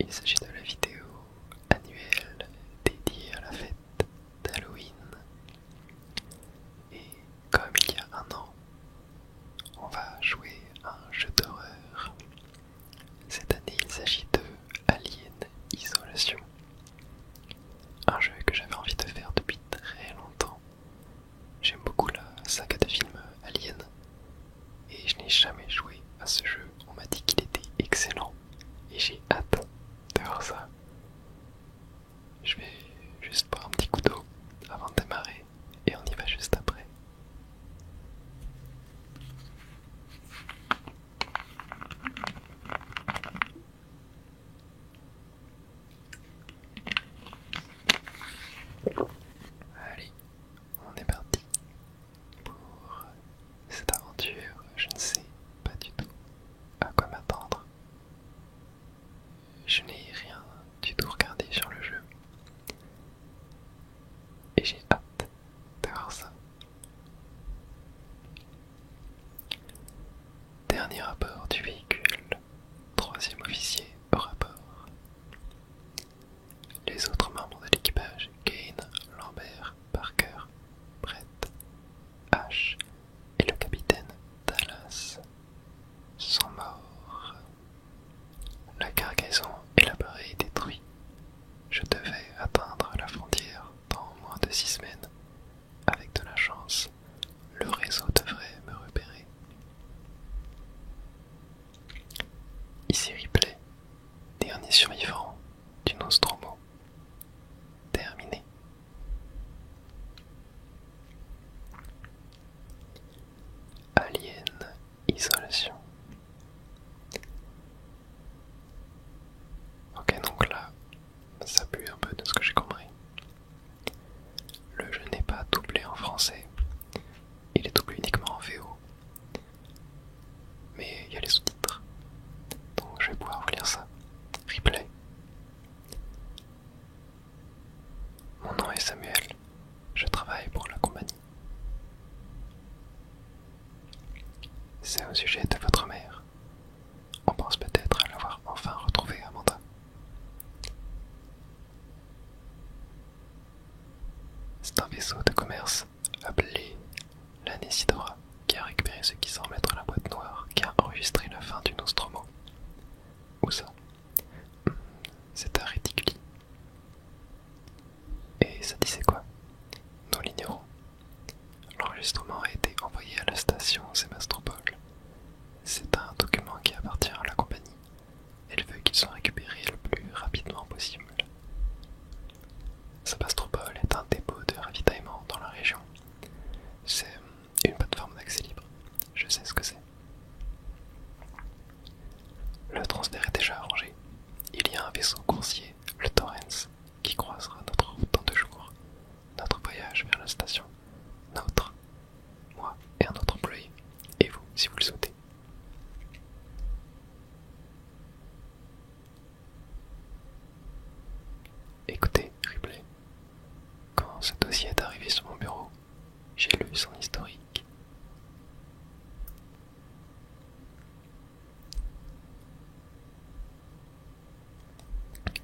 Il s'agit de la vidéo annuelle dédiée à la fête d'Halloween. Et comme il y a un an, on va jouer à un jeu d'horreur. Cette année, il s'agit de Alien Isolation. Un jeu que j'avais envie de faire depuis très longtemps. J'aime beaucoup la saga de films Alien et je n'ai jamais joué à ce jeu. On m'a dit qu'il était excellent et j'ai hâte de voir ça. Je vais juste boire un petit coup d'eau avant de démarrer et on y va juste après. Allez, on est parti pour cette aventure. Je ne sais pas du tout à quoi m'attendre. Je n'ai rien du tout regardé sur le jeu et j'ai hâte de voir ça. Dernier rapport du véhicule, troisième officier au rapport. Les autres membres de l'équipage, Kane, Lambert, Parker, Brett, Ash et le capitaine Dallas, sont morts. La cargaison et l'appareil détruits. Je devais atteindre la frontière dans moins de 6 semaines. Avec de la chance, le réseau devrait me repérer. Ici Ripley, dernier survivant du Nostromo. Terminé. Alien Isolation. Ok, donc là, ça pue un peu de ce que j'ai compris. Le jeu n'est pas doublé en français, il est doublé uniquement en VO. Mais il y a les sous-titres, donc je vais pouvoir vous lire ça. Replay. Mon nom est Samuel, je travaille pour la compagnie. C'est au sujet de votre mère. On pense peut-être à l'avoir enfin retrouvée, Amanda. C'est un vaisseau de commerce appelé l'Anesidora qui a récupéré ce qui semble être la boîte noire qui a enregistré la fin du Nostromo. Où ça? C'est à Reticuli. Et ça disait quoi? Nous l'ignorons. L'enregistrement a été envoyé à la station Sébastopol. C'est un document qui appartient à la compagnie. Elle veut qu'ils soient récupérés le plus rapidement possible. Sébastopol est un dépôt de ravitaillement dans la région. C'est une plateforme d'accès libre. Je sais ce que c'est. Le transfert est déjà arrangé. Il y a un vaisseau coursier, le Torrens, qui croisera notre route dans 2 jours. Notre voyage vers la station. Notre, moi et un autre employé. Et vous, si vous le souhaitez. Écoutez, Ripley, quand ce dossier est arrivé sur mon bureau, j'ai lu son historique.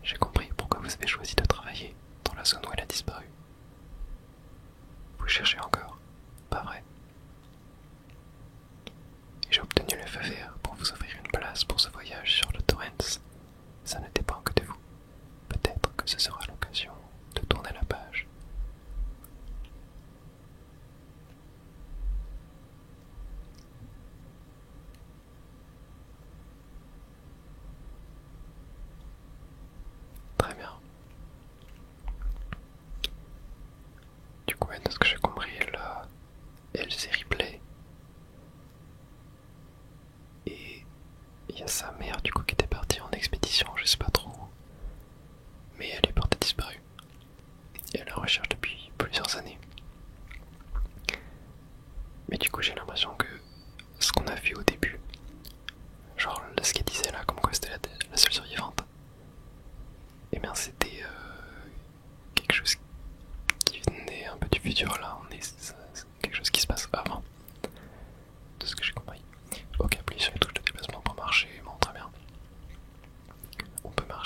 J'ai compris pourquoi vous avez choisi de travailler dans la zone où elle a disparu. Vous cherchez encore, pas vrai? J'ai obtenu le feu vert pour vous offrir une place pour ce voyage sur le Torrens. Ça ne dépend que de vous. Peut-être que ce sera l'occasion de tourner la page. Très bien. Du coup, de ce que j'ai compris, là, elle s'est Ripley. Et il y a sa mère, du coup, qui était partie en expédition, je sais pas trop où. Mais elle est portée disparue. Et elle la recherche depuis plusieurs années. Mais du coup, j'ai l'impression que ce qu'on a vu au début, genre ce qu'elle disait là, comme quoi c'était la seule survivante, et bien c'était quelque chose qui venait un peu du futur. Là, c'est quelque chose qui se passe avant, de ce que j'ai compris. Ok, appuie sur les touches de déplacement pour marcher, bon, très bien. On peut marcher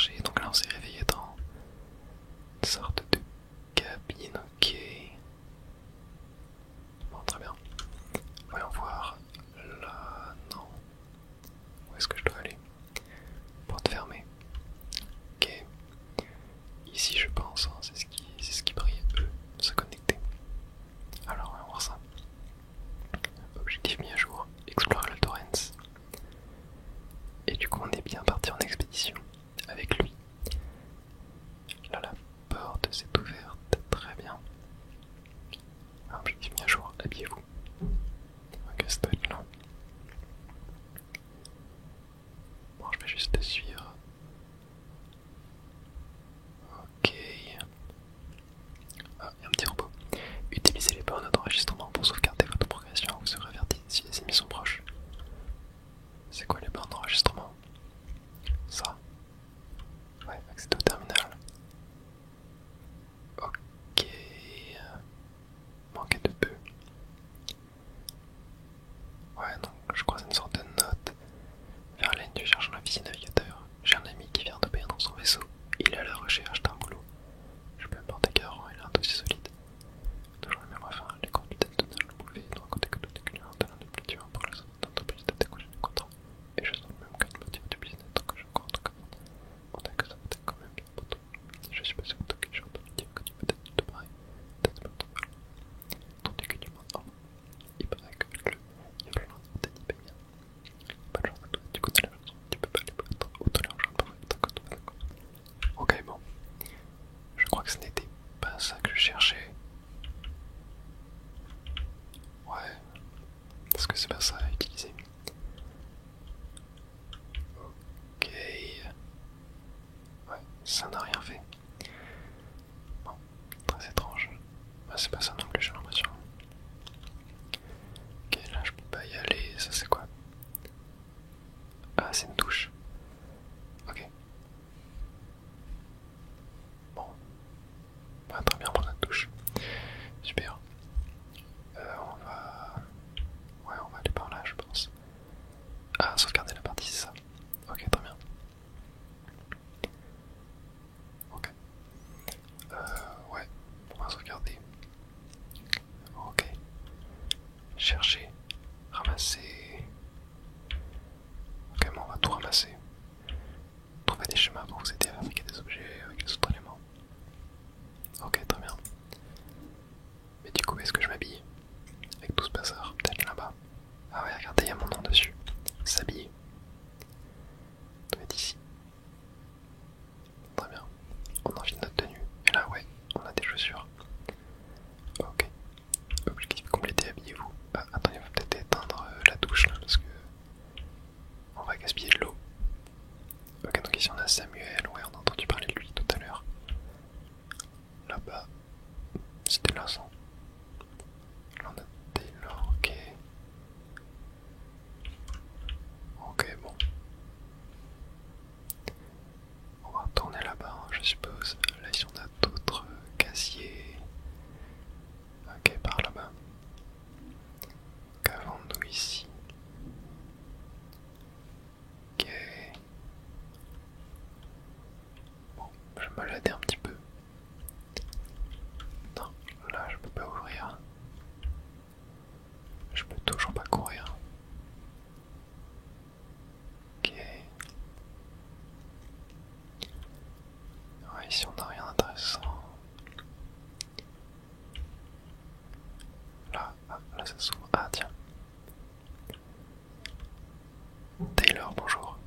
bien partir en expédition avec lui. Là, la porte s'est ouverte, très bien. Objectif mis à jour, habillez-vous. Ok, ça doit être long. Bon, je vais juste te suivre. Ok. Ah, il y a un petit robot. Utilisez les bornes d'enregistrement pour sauvegarder votre progression ou se averti si les ennemis sont proches. C'est quoi les bornes d'enregistrement? Ça. Ouais, accès au terminal. Ok. Manquait de peu. Ouais, non, je croise une sorte de note. Verlaine, tu cherches un officier navigateur. J'ai un ami qui vient de payer dans son vaisseau. Il est à la recherche d'un boulot. Je peux me porter garant, il a un dossier solide. Toujours le même refrain, les conduites total le boulet, doit compter que tout est client, talent de plus dur pour les autres entreprises de décrocher des contrats. Et je sens même que le motif du business tant que je compte en commande. On a que ça peut être quand même bien pour toi. Je suis pas sûr que je peux dire que tu peux être tout pareil. Peut-être pas ton mal. Tandis que tu m'en il paraît que il y a plein de t'as dit pas bien. Pas de chance à toi, tu connais la chanson, tu peux pas les battre. Autant l'argent pour faire ta cote, d'accord. Ok, bon. Je crois que ce n'était pas ça que je cherchais. Ouais, parce que c'est pas ça à utiliser. Ok. Ouais, ça n'a rien fait. Bon, très étrange. Bah, c'est pas ça non plus, j'ai l'impression. Ok, là je peux pas y aller. Ça c'est quoi? Ah, c'est une touche. Ok. Bon. Bah, très bien pour notre touche. Super. On va... Ouais, on va aller par là, je pense. Ah, sauvegarder la partie, c'est ça. Ok, très bien. Ok. Ouais, on va sauvegarder. Ok. Chercher. Ramasser. Ok, bon, on va tout ramasser. Trouver des schémas pour vous aider à fabriquer des objets avec les autres éléments. Ok, très bien. Mais du coup, est-ce que je m'habille avec tout ce bazar? Peut-être là-bas. Ah ouais, regardez, il y a mon nom dessus. S'habiller. Doit être ici. Très bien. On enfile notre tenue. Et là, ouais, on a des chaussures. Ok. Objectif complété, habillez-vous. Ah, attendez, il faut peut-être éteindre la douche là, parce que on va gaspiller de l'eau. Ok, donc ici on a Samuel. Ouais, on a entendu parler de lui tout à l'heure. Là-bas, c'était là, ça. Là, on a Taylor, ok. Ok, bon. On va retourner là-bas, hein, je suppose. Là, ici on a d'autres casiers. Ok, par là-bas. Qu'avons-nous ici? Ok. Bon, je vais me balader un petit peu. Non, là je peux pas ouvrir. Je peux toujours pas courir. Ok. Ouais, ici on n'a rien d'intéressant. Là, ah, là ça s'ouvre. Ah tiens. Taylor, bonjour.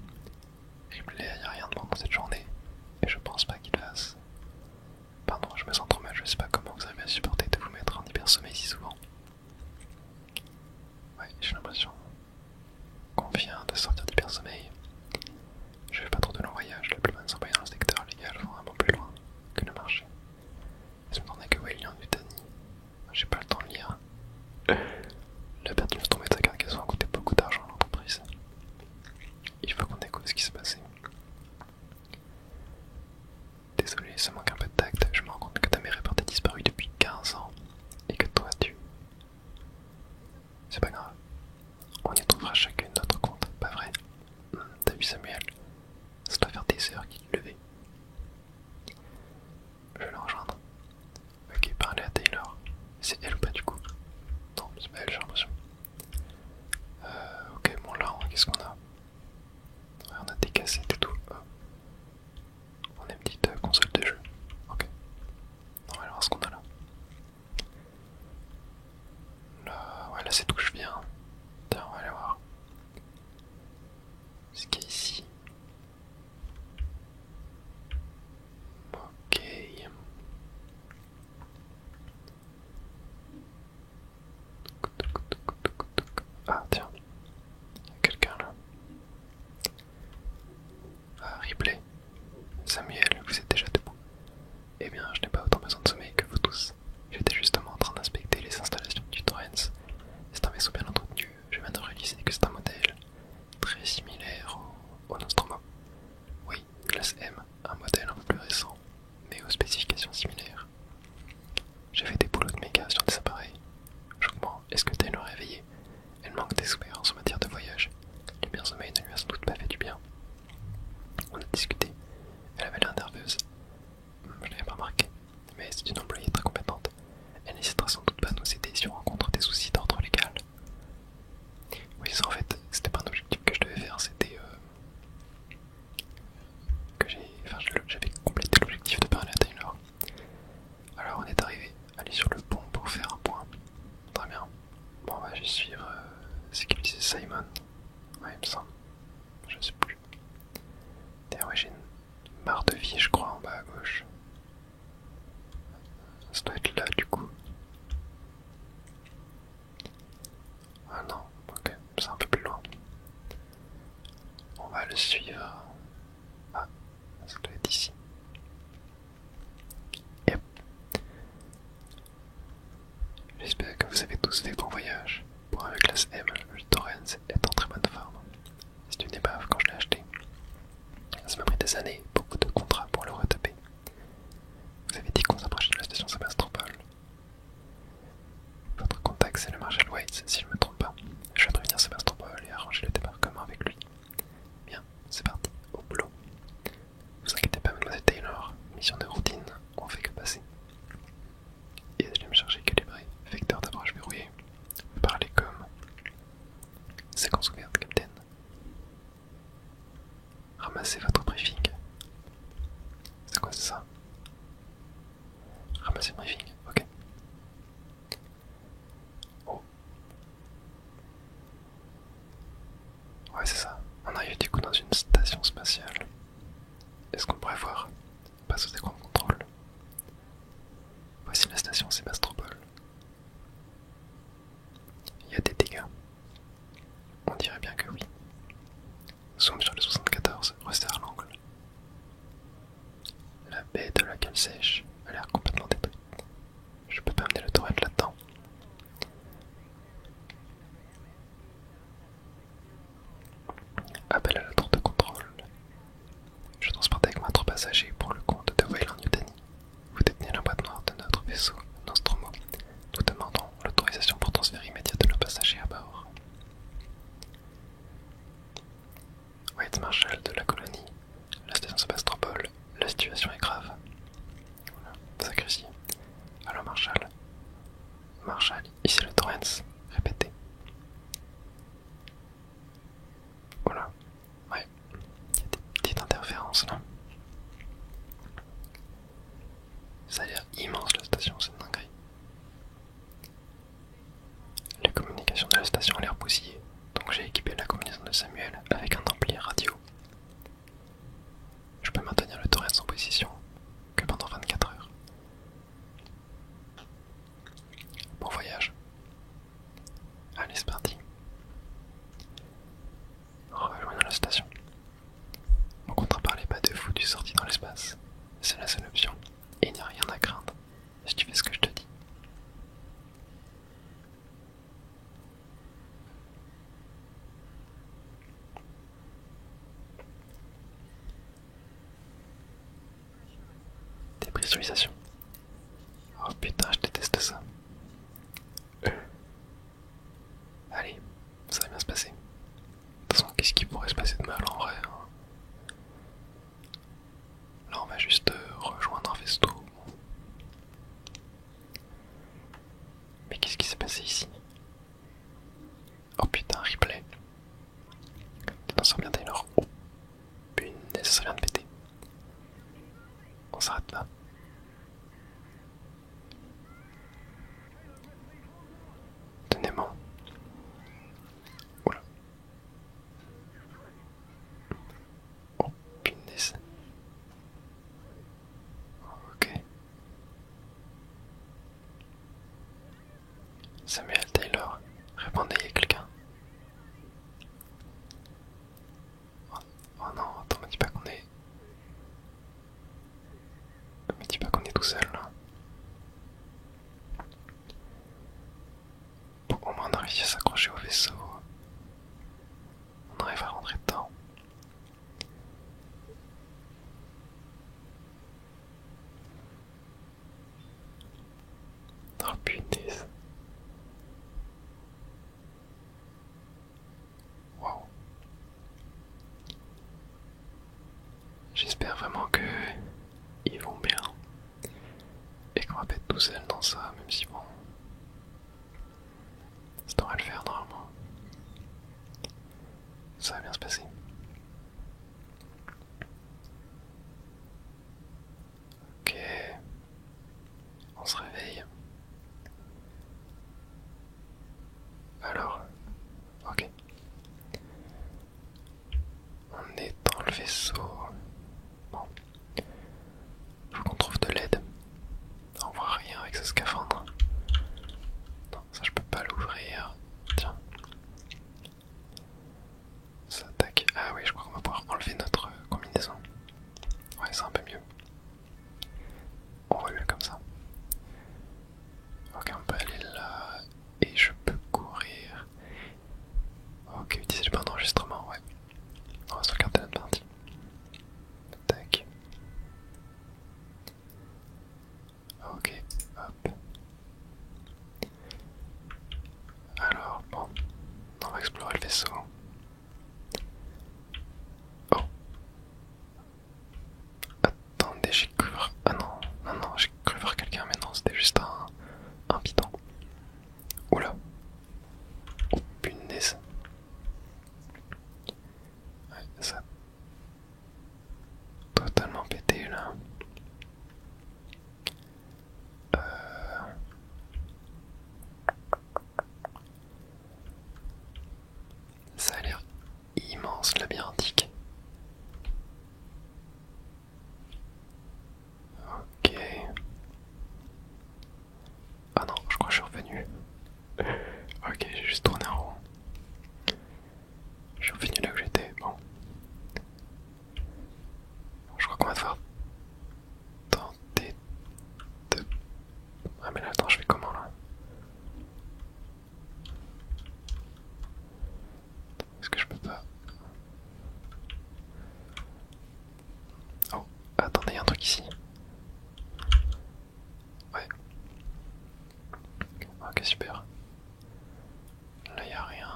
Ripley, y a rien de bon dans cette journée. Et je pense pas qu'il fasse. Pardon, je me sens trop mal, je sais pas comment vous arrivez à supporter de vous mettre en hyper sommeil si souvent. Ouais, j'ai l'impression qu'on vient de sortir d'hyper sommeil. Je fais pas trop de long voyage, la plupart des employés dans le secteur légal vont un peu plus loin que le marché. Il me semblait que William Nutani. J'ai pas le temps de lire. La perte d'une tombée de sa cargaison a coûté beaucoup d'argent à l'entreprise. Il faut qu'on écoute ce qui s'est passé. Désolé, ça manque un peu de tact. Je me rends compte que ta mère est portée disparue depuis 15 ans. Et que toi tu... C'est pas grave. On y trouvera chacune notre compte, pas vrai? T'as vu Samuel? Ça doit faire des heures qu'il est levé. Je vais le rejoindre. Ok, parler à Taylor. C'est elle ou pas du coup? Non, c'est pas elle, j'ai l'impression. Ok, bon là, qu'est-ce qu'on a? Ouais, on a des cassettes et tout. Oh. On a une petite console de jeu. Ok. On va aller voir ce qu'on a là. ici, je crois, en bas à gauche. Ça doit être là, du coup. Ah non, ok, c'est un peu plus loin. On va le suivre. Ah, ça doit être ici. Yep. J'espère que vous avez tous fait bon voyage. Pour un classe M, le Torrens est en très bonne forme. C'est une épave quand je l'ai acheté. Ça m'a pris des années, beaucoup de contrats pour le retaper. Vous avez dit qu'on s'approchait de la station Sébastopol. Votre contact c'est le Marshal Waits, si je ne me trompe pas. Je vais prévenir Sébastopol et arranger le débarquement avec lui. Bien, c'est parti, au boulot. Vous inquiétez pas, mademoiselle Taylor, mission de routine, on fait que passer. Et je vais me charger calibré, vecteur d'approche verrouillé. Parlez comme. Séquence ouverte, capitaine. Ramassez votre briefing. C'est quoi ça? Ramassez le briefing, ok. Oh. Ouais, c'est ça. On arrive du coup dans une station spatiale. Est-ce qu'on pourrait voir? Passe aux écrans de contrôle. Voici la station Sébastopol. Il y a des dégâts. On dirait bien que oui. Zoom sur le 74, resserre l'angle. La baie de la cale sèche a l'air complètement détruite. Je peux pas amener le torrent là-dedans. Appel à la tour de contrôle. Je transporte avec moi 3 passagers pour le compte de Weyland-Yutani. Vous détenez la boîte noire de notre vaisseau, Nostromo. Nous demandons l'autorisation pour transfert immédiat de nos passagers à bord. White Marshal de la colonie, la station Sébastopol, la situation est grave. Voilà, sacrétie. Alors Marshal. Marshal, ici le Torrens. Répétez. Voilà. Ouais. Il y a des petites interférences là. Ça a l'air immense la station, c'est une dinguerie. Les communications de la station ont l'air bousillées, donc j'ai équipé la combinaison de Samuel avec un ampli radio. Je peux maintenir le torrent en position que pendant 24 heures. Bon voyage. Allez, c'est parti. Rejoignons la station. On comptera par les pas de fou du sorti dans l'espace. C'est la seule option, et il n'y a rien à craindre, si tu fais ce que je te dis. Dépressurisation. Oh putain, je déteste ça. Allez, ça va bien se passer. De toute façon, qu'est-ce qui pourrait se passer de mal en vrai hein? Là, on va juste rejoindre un vaisseau. Mais qu'est-ce qui s'est passé ici? Oh putain, replay. T'en sors bien Taylor. Oh punaise, ça vient de péter. On s'arrête là. Tenez-moi. Oula. Oh punaise. Ok. Samuel Taylor, répondez, il y a quelqu'un. Oh non, attends, me dis pas qu'on est. Me dis pas qu'on est tout seul là. Bon, au moins on a réussi à s'accrocher au vaisseau. On arrive à rentrer dedans. Oh punaise. Wow. J'espère vraiment que ils vont bien et qu'on va pas être tout seul dans ça, même si bon, ça devrait le faire normalement. Ça va bien se passer. Ok, on se réveille. Alors, ok. On est dans le vaisseau. Bon, Ça a totalement pété là. Ça a l'air immense, labyrinthique. Ok. Ah non, je crois que je suis revenu. Ok, j'ai juste tourné en rond. Je suis revenu là où j'étais. Bon. Je crois qu'on va devoir tenter de... Ah mais là, attends, je fais comment là? Est-ce que je peux pas... Oh, attendez, il y a un truc ici. Ouais. Ok, super. Là, il y a rien.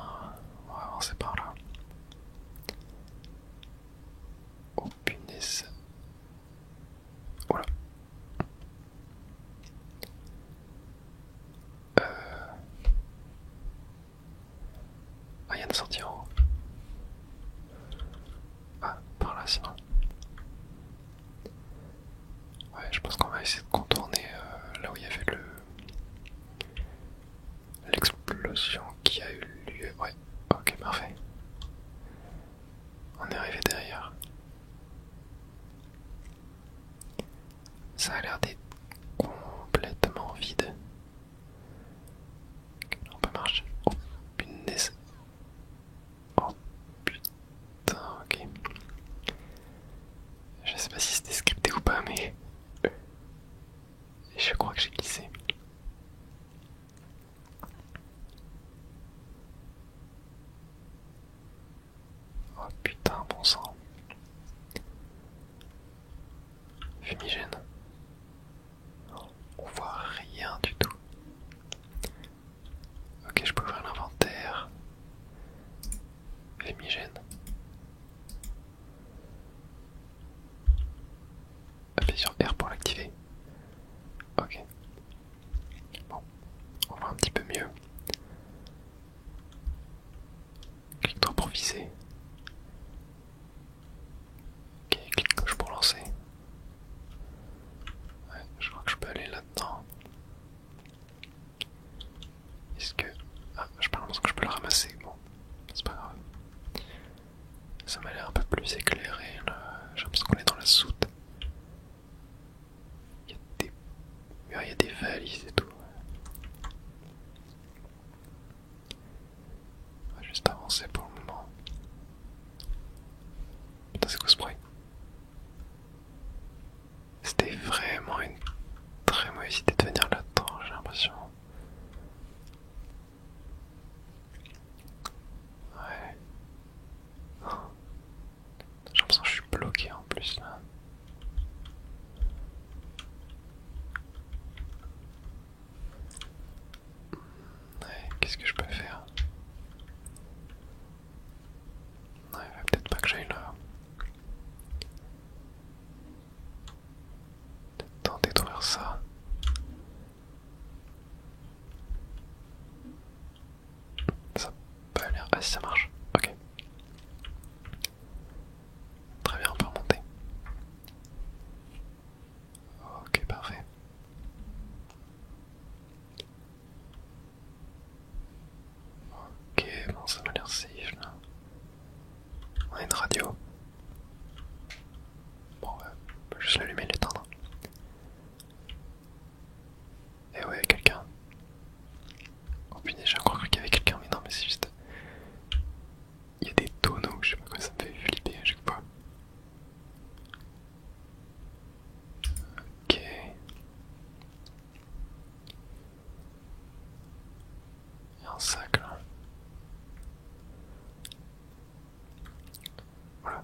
On va avancer par là. Oh punaise. Oh là. Ah, il y a une sortie en haut. Ah, par là sinon. Ouais, je pense qu'on va essayer de contourner là où il y avait l'explosion qui a eu lieu. Ouais, ok, parfait. On est arrivé derrière. Ça a l'air d'être complètement vide. On peut marcher. Oh punaise. Oh putain, ok. Je sais pas si c'était scripté ou pas, mais je crois que j'ai glissé. Oh putain, bon sang. Fumigène. On voit rien du tout. Ok, je peux ouvrir l'inventaire. Fumigène. Appuyez sur R pour l'activer. Ok. Bon, on voit un petit peu mieux. Clic droit pour viser. Ok, clic gauche pour lancer. Ouais, je crois que je peux aller là-dedans. Est-ce que... Ah, j'ai pas l'impression que je peux le ramasser. Bon, c'est pas grave. Ça m'a l'air un peu plus éclairé là. J'ai l'impression qu'on est dans la soute. Il y a des valises et tout. On va juste avancer pour le moment. Putain, c'est quoi ce bruit? C'était vraiment une très mauvaise idée de venir là-dedans, j'ai l'impression. Ouais. Oh. J'ai l'impression que je suis bloqué en plus là. Ouais, qu'est-ce que je peux faire? Ouais, peut-être pas que j'aille là. Peut-être tenter d'ouvrir ça. Ça a pas l'air... Ah si, ça marche. Ok. Très bien, on peut remonter. Ok, parfait. Ok, bon, ça m'a l'air safe là. On a une radio. Bon, on peut juste l'allumer et l'éteindre. Et ouais, quelqu'un. Oh punaise, j'ai encore cru qu'il y avait quelqu'un, mais non, mais c'est juste... Il y a des tonneaux, je sais pas quoi, ça me fait flipper à chaque fois. Ok. Il y a un sac là. Voilà.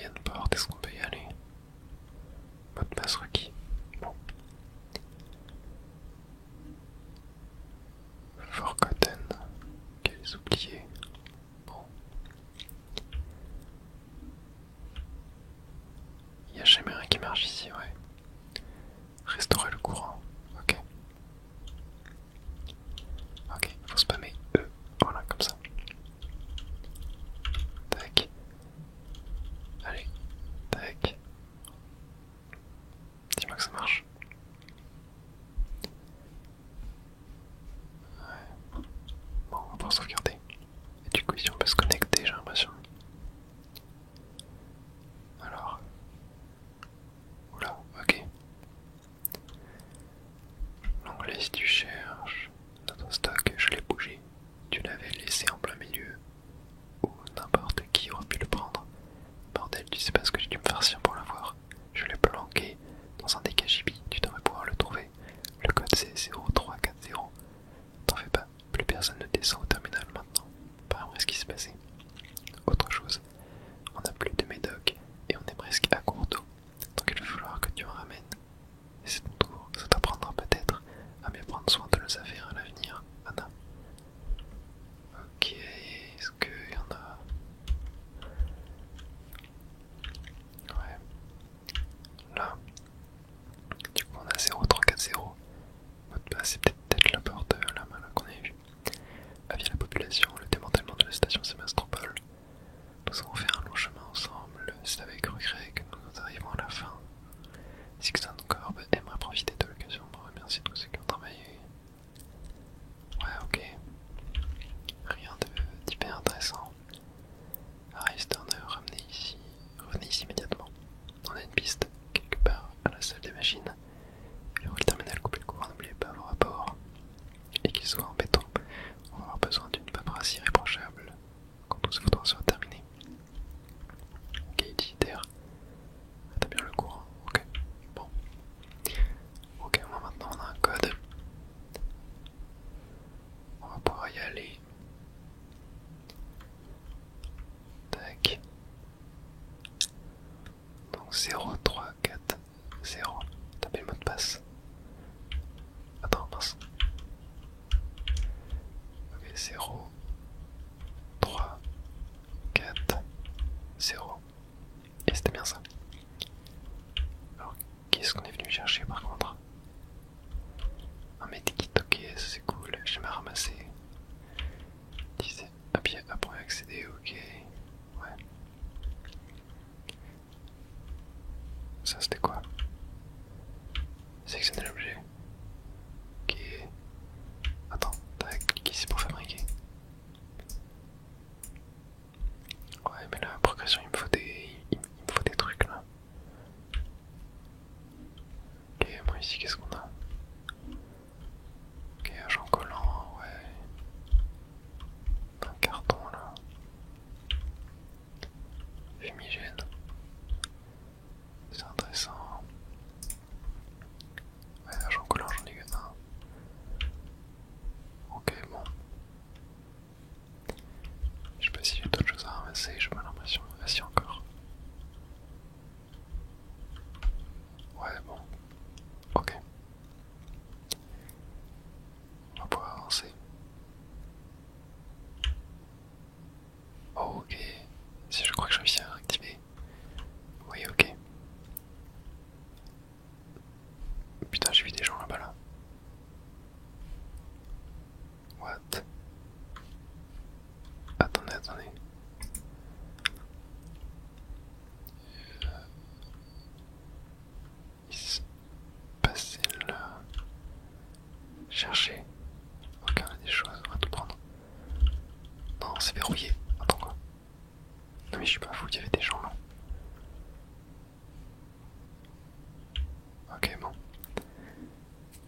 y a une porte, est-ce qu'on peut y aller? Mot de passe requis. Bon. Forgotten. Ok, les oubliés. Bon. Il n'y a jamais rien qui marche ici, ouais. Restaurer le courant. Ok. Ok, faut spammer E. Voilà, comme ça. Tac. Allez. Tac. Dis-moi que ça marche. Ouais. Bon, on va pouvoir sauvegarder. Et du coup, ici, on peut se connecter, j'ai l'impression. Alors. Oula, ok. L'onglet, si tu cherches notre stock, je l'ai bougé. Tu l'avais laissé en plein milieu. Ou n'importe qui aurait pu le prendre. Bordel, tu sais pas ce que j'ai dû me farcir pour l'avoir. Je l'ai planqué dans un des KGB, tu devrais pouvoir le trouver. Le code c'est 0340. T'en fais pas, plus personne ne descend au terminal maintenant. Apparemment, ce qui s'est passé. Autre chose, on n'a plus de médoc et on est presque à court d'eau. Donc il va falloir que tu en ramènes. Et c'est ton tour, ça t'apprendra peut-être à mieux prendre soin de nos affaires à l'avenir, Anna. Ok, est-ce qu'il y en a? Ouais. Là. Du coup on a 0340. Mot de passe, c'est peut-être la porte là-bas qu'on avait vue. Avis à la population, le démantèlement de la station Sébastopol. Nous avons fait un long chemin ensemble, c'est avec regret que nous arrivons à la fin. Sixton Corp aimerait profiter de l'occasion pour remercier tous ceux qui ont travaillé. Ouais, ok. Rien d'hyper intéressant. Harris Turner, revenez ici immédiatement. On a une piste, quelque part à la salle des machines. Il y aura le terminal coupé le courant, n'oubliez pas vos rapports. Et qu'il soit en béton, on va avoir besoin d'une paperasserie irréprochable quand tout ce faudra sera terminé. Ok, utilitaire. Rétablir le courant, ok. Bon. Ok, moi maintenant on a un code. On va pouvoir y aller. Tac. Donc 0340. Tapez le mot de passe. Attends, mince. Ok, 0 3 4 0. Et c'était bien ça. Alors, qu'est-ce qu'on est venu chercher par contre? Un medkit, ok, ça c'est cool, j'ai mal ramassé. Après accéder, ok. Ouais. Ça c'était quoi? Sélectionner l'objet. Ok. Attends, tac, clique ici pour fabriquer. Ouais, mais la progression, il me faut des trucs là. Ok, moi ici, qu'est-ce qu'on a? Ok, agent collant, ouais. Un carton là. Fumigène. C'est intéressant. Ouais, agent collant, j'en ai eu un. Ok, bon. Je sais pas si j'ai d'autres choses à ramasser, j'ai pas l'impression. Ah si, encore. Ouais, bon. Ok. On va pouvoir avancer. Oh, ok. Si je crois que j'ai réussi à activer. Oui, ok. Putain, j'ai vu des gens là-bas là. What? Attendez. Il se passait là. Chercher. Ok, on a des choses, on va tout prendre. Non, c'est verrouillé. Attends quoi? Non mais je suis pas fou, il y avait des gens là. Ok, bon.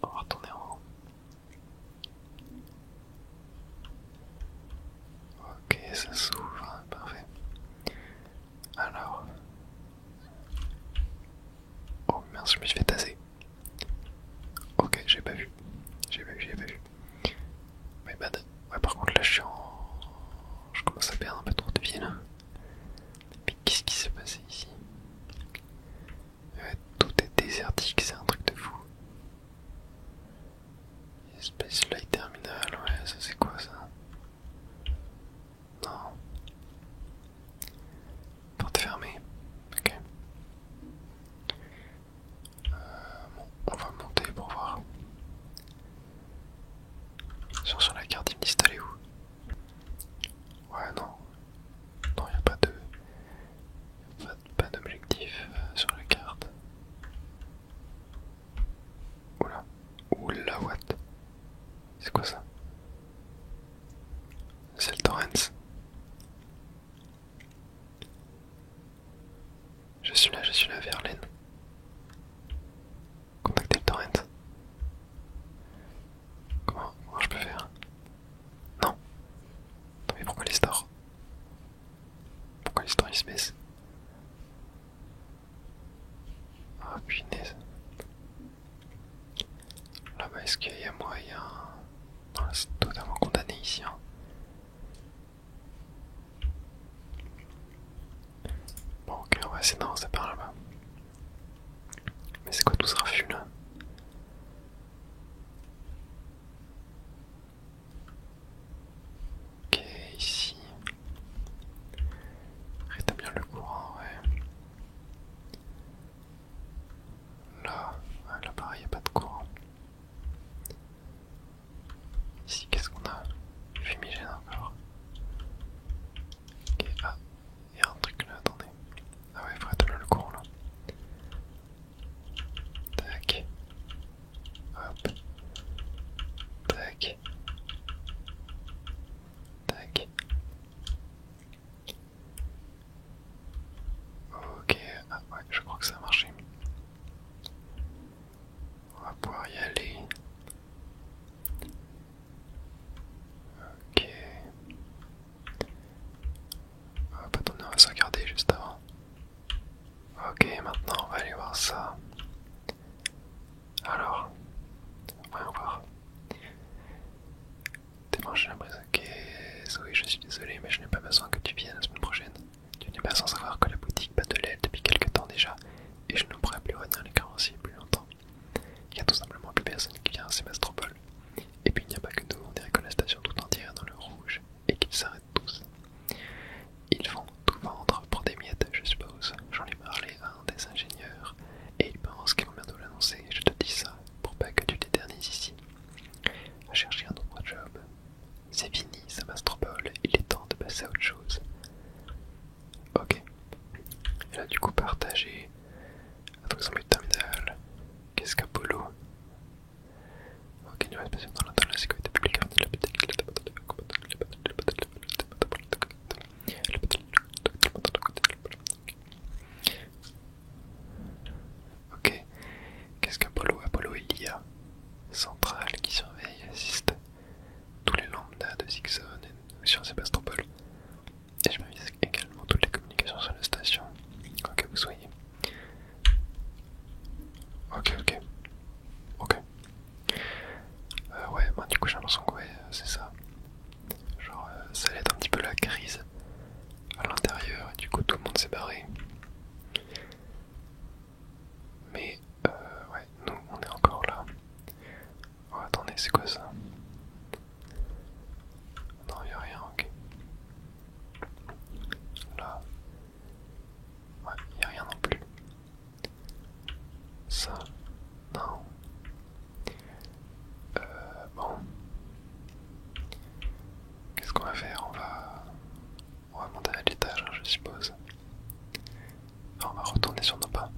On va retourner en haut. Ok, ça s'ouvre, parfait. Alors. Oh mince, je me suis fait taser. Ok, j'ai pas vu. J'ai pas vu. Mais bad. Ouais, par contre là je commence à perdre un peu trop de vie là. Mais qu'est-ce qui s'est passé ici? reçu la Verlaine. Contacter le torrent. Comment je peux faire? Non. Non mais pourquoi les stores? Pourquoi les stores ils se baissent? Ah punaise. Là-bas est-ce qu'il y a moyen? Non là c'est totalement condamné ici hein. Bon ok on va essayer d'avancer par là-bas. Mais c'est quoi tout ce raffut là? Ok ici. Rétablir le courant ouais. Là pareil y a pas de courant. Ici qu'est-ce qu'on a? Fumigène encore. Ok ah y a un truc là attendez. Ah ouais faut rétablir le courant là. Tac. Hop. Tac. Tac. Ok, ah ouais, je crois que ça a marché. On va pouvoir y aller. Ok. Hop, attendez, on va se regarder juste avant. Ok, maintenant on va aller voir ça. Alors, voyons voir. Débrancher la prise de caisse. Oui, je suis désolé, mais je n'ai pas besoin que tu viennes la semaine prochaine. Tu n'es pas sans savoir que la boutique bat de l'aile depuis quelque temps déjà, et je ne pourrai plus retenir les créanciers plus longtemps. Il y a tout simplement plus personne qui vient à Sébastopol. Et puis il n'y a pas que nous, on dirait que la station tout entière est dans le rouge, et qu'ils s'arrêtent tous. Ils vont tout vendre pour des miettes, je suppose. J'en ai parlé à un des ingénieurs, et il pense qu'ils vont bientôt l'annoncer. Je te dis ça, pour pas que tu t'éternises ici. À chercher un autre job. C'est fini, Sébastopol, il est temps de passer à autre chose. Ok. Et là du coup partager. Attraction du terminal. Qu'est-ce qu'Apollo? Ok, numéro spécial dans la sécurité publique. Ok, qu'est-ce qu'Apollo? Apollo est l'IA centrale qui surveille et assiste tous les lambdas de Zigzone et sur Sébastopol. Et je m'avise également toutes les communications sur la station, quoi que vous soyez. Ok. Ouais, bah du coup j'ai l'impression que ouais, c'est ça. Genre ça allait être un petit peu la crise à l'intérieur et du coup tout le monde s'est barré. Mais ouais, nous on est encore là. Oh attendez, c'est quoi ça? Non, y'a rien, ok. Là, ouais, y'a rien non plus. Ça, non. Bon. Qu'est-ce qu'on va faire? On va monter à l'étage, hein, je suppose. Enfin, on va retourner sur nos pas.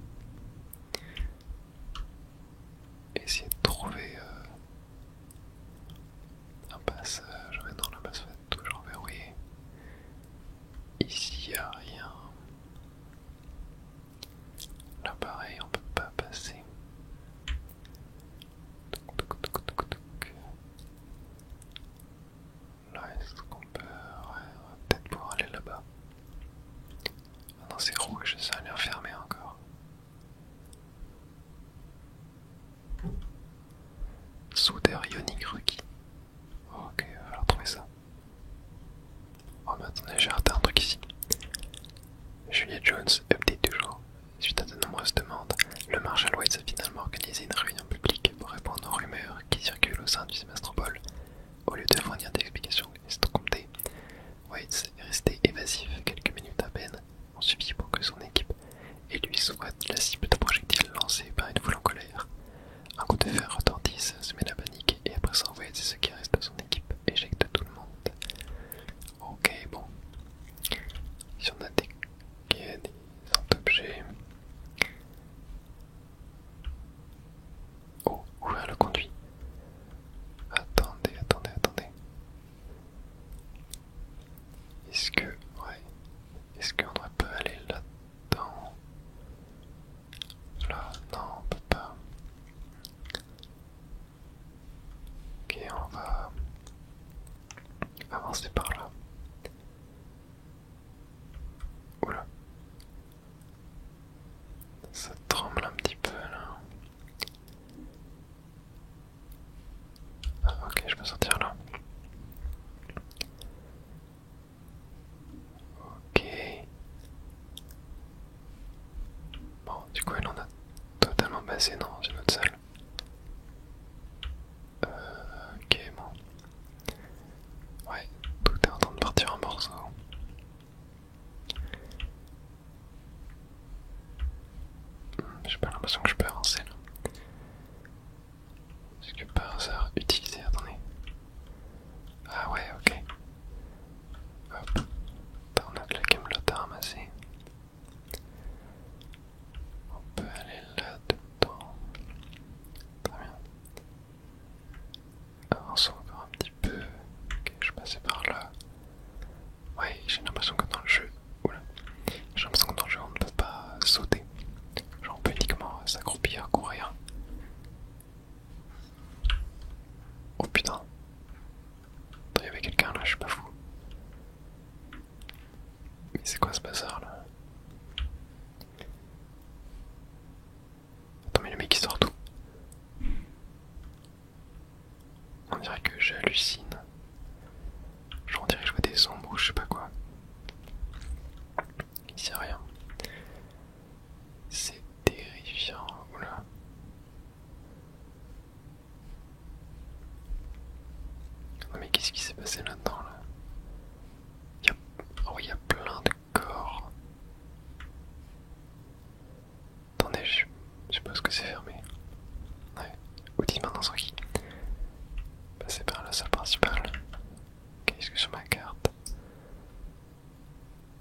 Essayer de trouver un passage. Ouais, non, la base va être toujours verrouillée. Ici, y'a rien. Là, pareil, on peut pas passer. Là, est-ce qu'on peut... Ouais, on va peut-être pouvoir aller là-bas. Ah non, c'est rouge, ça a l'air fermé encore. Soudeur ionique requis. Ok, il va falloir trouver ça. Oh mais attendez, j'ai raté un truc ici. Juliette Jones, update du jour. Suite à de nombreuses demandes, le Marshal Waits a finalement organisé une réunion publique pour répondre aux rumeurs qui circulent au sein du Sébastopol. Au lieu de fournir des explications escomptées, Waits est resté évasif quelques minutes à peine, ont suffi pour que son équipe et lui soit la cible de projectiles lancés par une foule en colère. Un coup de fer retentisse, se met la panique et après ça, Waits et ceux qui restent de son équipe éjectent tout le monde. Ok, bon. Si on a des objets. Oh, ouvrir le conduit. Attendez. Est-ce que... Ouais. Est-ce qu'on devrait pas aller là-dedans? Ça tremble un petit peu là. Ah ok, je peux sortir là. Ok. Bon, du coup elle en a totalement passé dans une autre salle. Ok, bon. Ouais, tout est en train de partir en morceaux. J'ai pas l'impression que je peux avancer là. Est-ce que par hasard utiliser, attendez. Ah ouais, ok. Hop. On a de la camelote à ramasser. On peut aller là-dedans. Très bien. Avançons encore un petit peu. Ok, je passais par là. Ouais, j'ai l'impression que dans le jeu. Oula. J'ai l'impression que dans le jeu on ne peut pas sauter. Genre on peut uniquement s'accroupir, courir. Oh putain. Il y avait quelqu'un là, je suis pas fou. Mais c'est quoi ce bazar là? Attends, mais le mec il sort d'où? On dirait que j'hallucine. Genre on dirait que je vois des ombres ou je sais pas quoi. Ici rien. C'est terrifiant. Oula. Non mais qu'est-ce qui s'est passé là-dedans là? Oh, il y a plein de corps. Attendez, je suppose que c'est fermé. Ouais. Outils maintenant qui passer par la salle principale. Ok, est-ce que sur ma carte?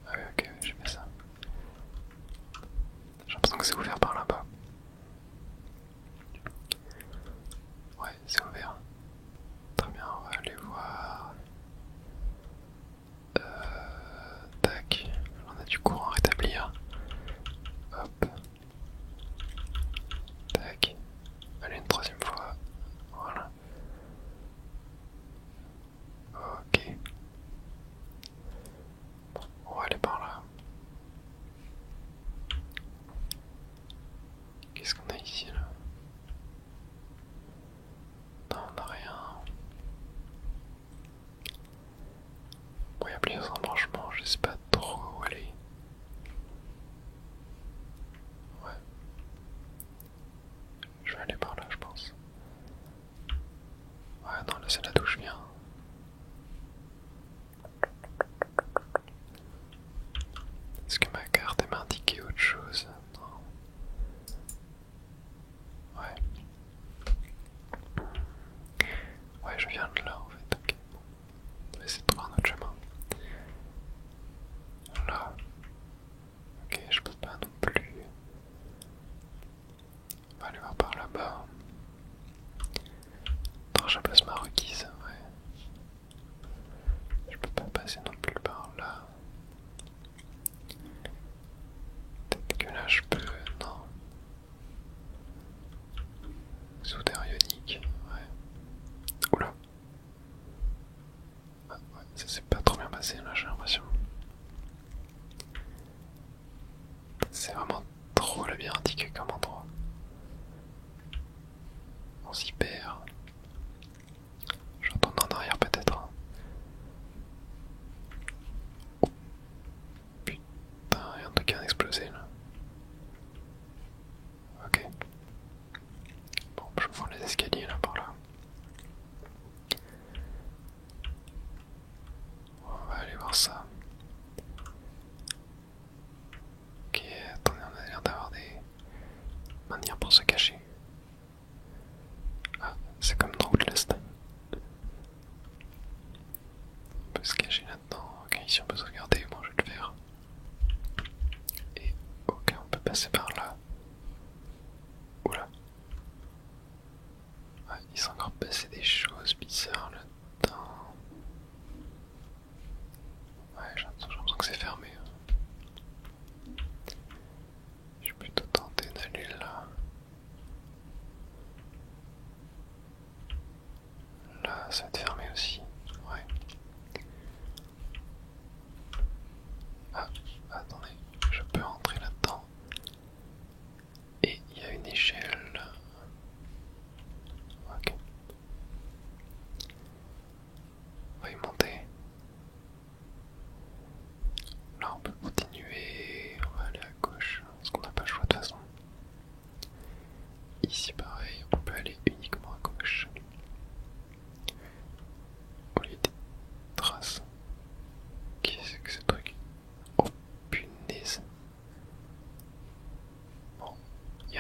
Ah oui, ok, j'ai fait ça. J'ai l'impression que c'est ouvert par là-bas. Ouais, c'est ouvert. Très bien, on va aller voir. Tac, on a du courant à rétablir. Hop. Tac. Allez, une troisième fois. Voilà. Ok. Bon, on va aller par là. Qu'est-ce qu'on a ici là? Non, on n'a rien. Bon, il y a plusieurs embranchements, je sais pas trop où aller. Ouais. Je vais aller par là, je pense. Ouais, non, là c'est là d'où je viens. Est-ce que ma carte m'a indiqué autre chose? Non. Ouais. Ouais, je viens de là en fait. Ok. On va essayer de trouver un autre chemin. Là. Ok, je peux pas non plus. On va aller voir par là-bas. Attends, je place ma requise, ouais. Je peux pas passer non plus par là. Peut-être que là je peux. Non. Soudeur ionique, ouais. Oula. Ah, ouais, ça s'est pas trop bien passé là, j'ai l'impression. C'est vraiment trop labyrinthique comme endroit. On s'y perd. Je retourne en arrière peut-être. Oh. Putain, il y a un truc qui vient d'exploser là. Ok. Bon, je vais voir les escaliers là par là. On va aller voir ça. Ok, attendez, on a l'air d'avoir des manières pour se cacher. Ah, c'est comme dans Outlast. On peut se cacher là-dedans. Ok, ici on peut se regarder. Bon, je vais le faire. Et ok, on peut passer par là. Oula. Ouais, il s'est encore passé des choses bizarres là-dedans. Ouais, j'ai l'impression que c'est fermé. Je suis plutôt tenté d'aller là.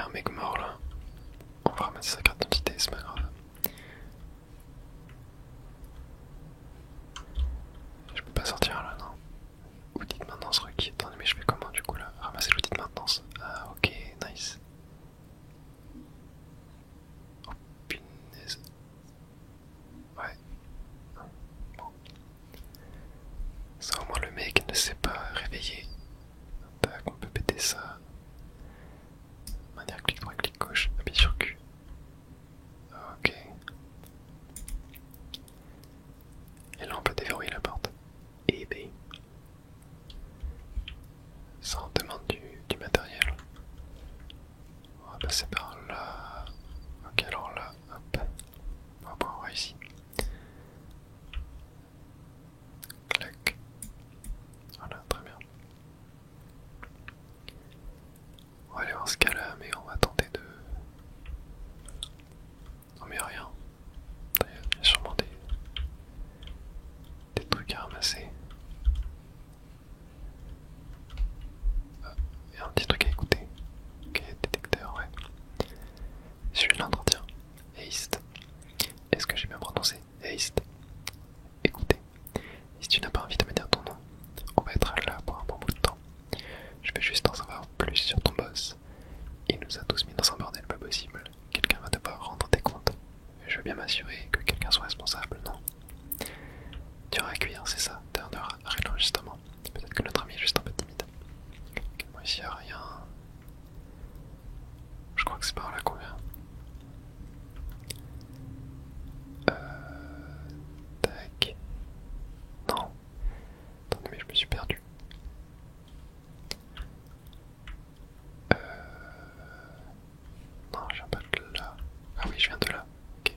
un mec mort là. On va ramasser sa carte d'identité, c'est pas grave. Je peux pas sortir là, non. Outil de maintenance requis. Attendez, mais je fais comment du coup là? Ramasser l'outil de maintenance. Ah, ok, nice. Oh punaise. Ouais. Bon. Ça, au moins le mec ne s'est pas réveillé. Tac, on peut péter ça. Manière clic droit, clic gauche, appuie sur Q. Ok. Et là on peut déverrouiller la porte. Et B. Ça en demande du matériel. On va passer par là. Ok, alors là, hop. On va pouvoir ici. Clac. Voilà, très bien. On va aller voir ce cas là, mais on va tenter de... Non mais rien. Il y a sûrement des trucs à ramasser. Ah, et un petit truc à écouter. Ok, détecteur, ouais. Celui-là, l'entretien. Haste. Est-ce que j'ai bien prononcé? Haste. Écoutez. Si tu n'as pas envie de me dire ton nom, on va être là pour un bon bout de temps. Je veux juste en savoir plus sur ton boss. Il nous a tous mis dans un bordel pas possible. Quelqu'un va devoir rendre des comptes. Je veux bien m'assurer que quelqu'un soit responsable, non? Tu auras à cuire, c'est ça, Turner a rien justement. Peut-être que notre ami est juste un peu timide. Ok, moi ici y'a rien. Je crois que c'est par là qu'on vient. Tac. Non. Attendez, mais je me suis perdu. Non, je viens pas de là. Ah oui, je viens de là. Ok.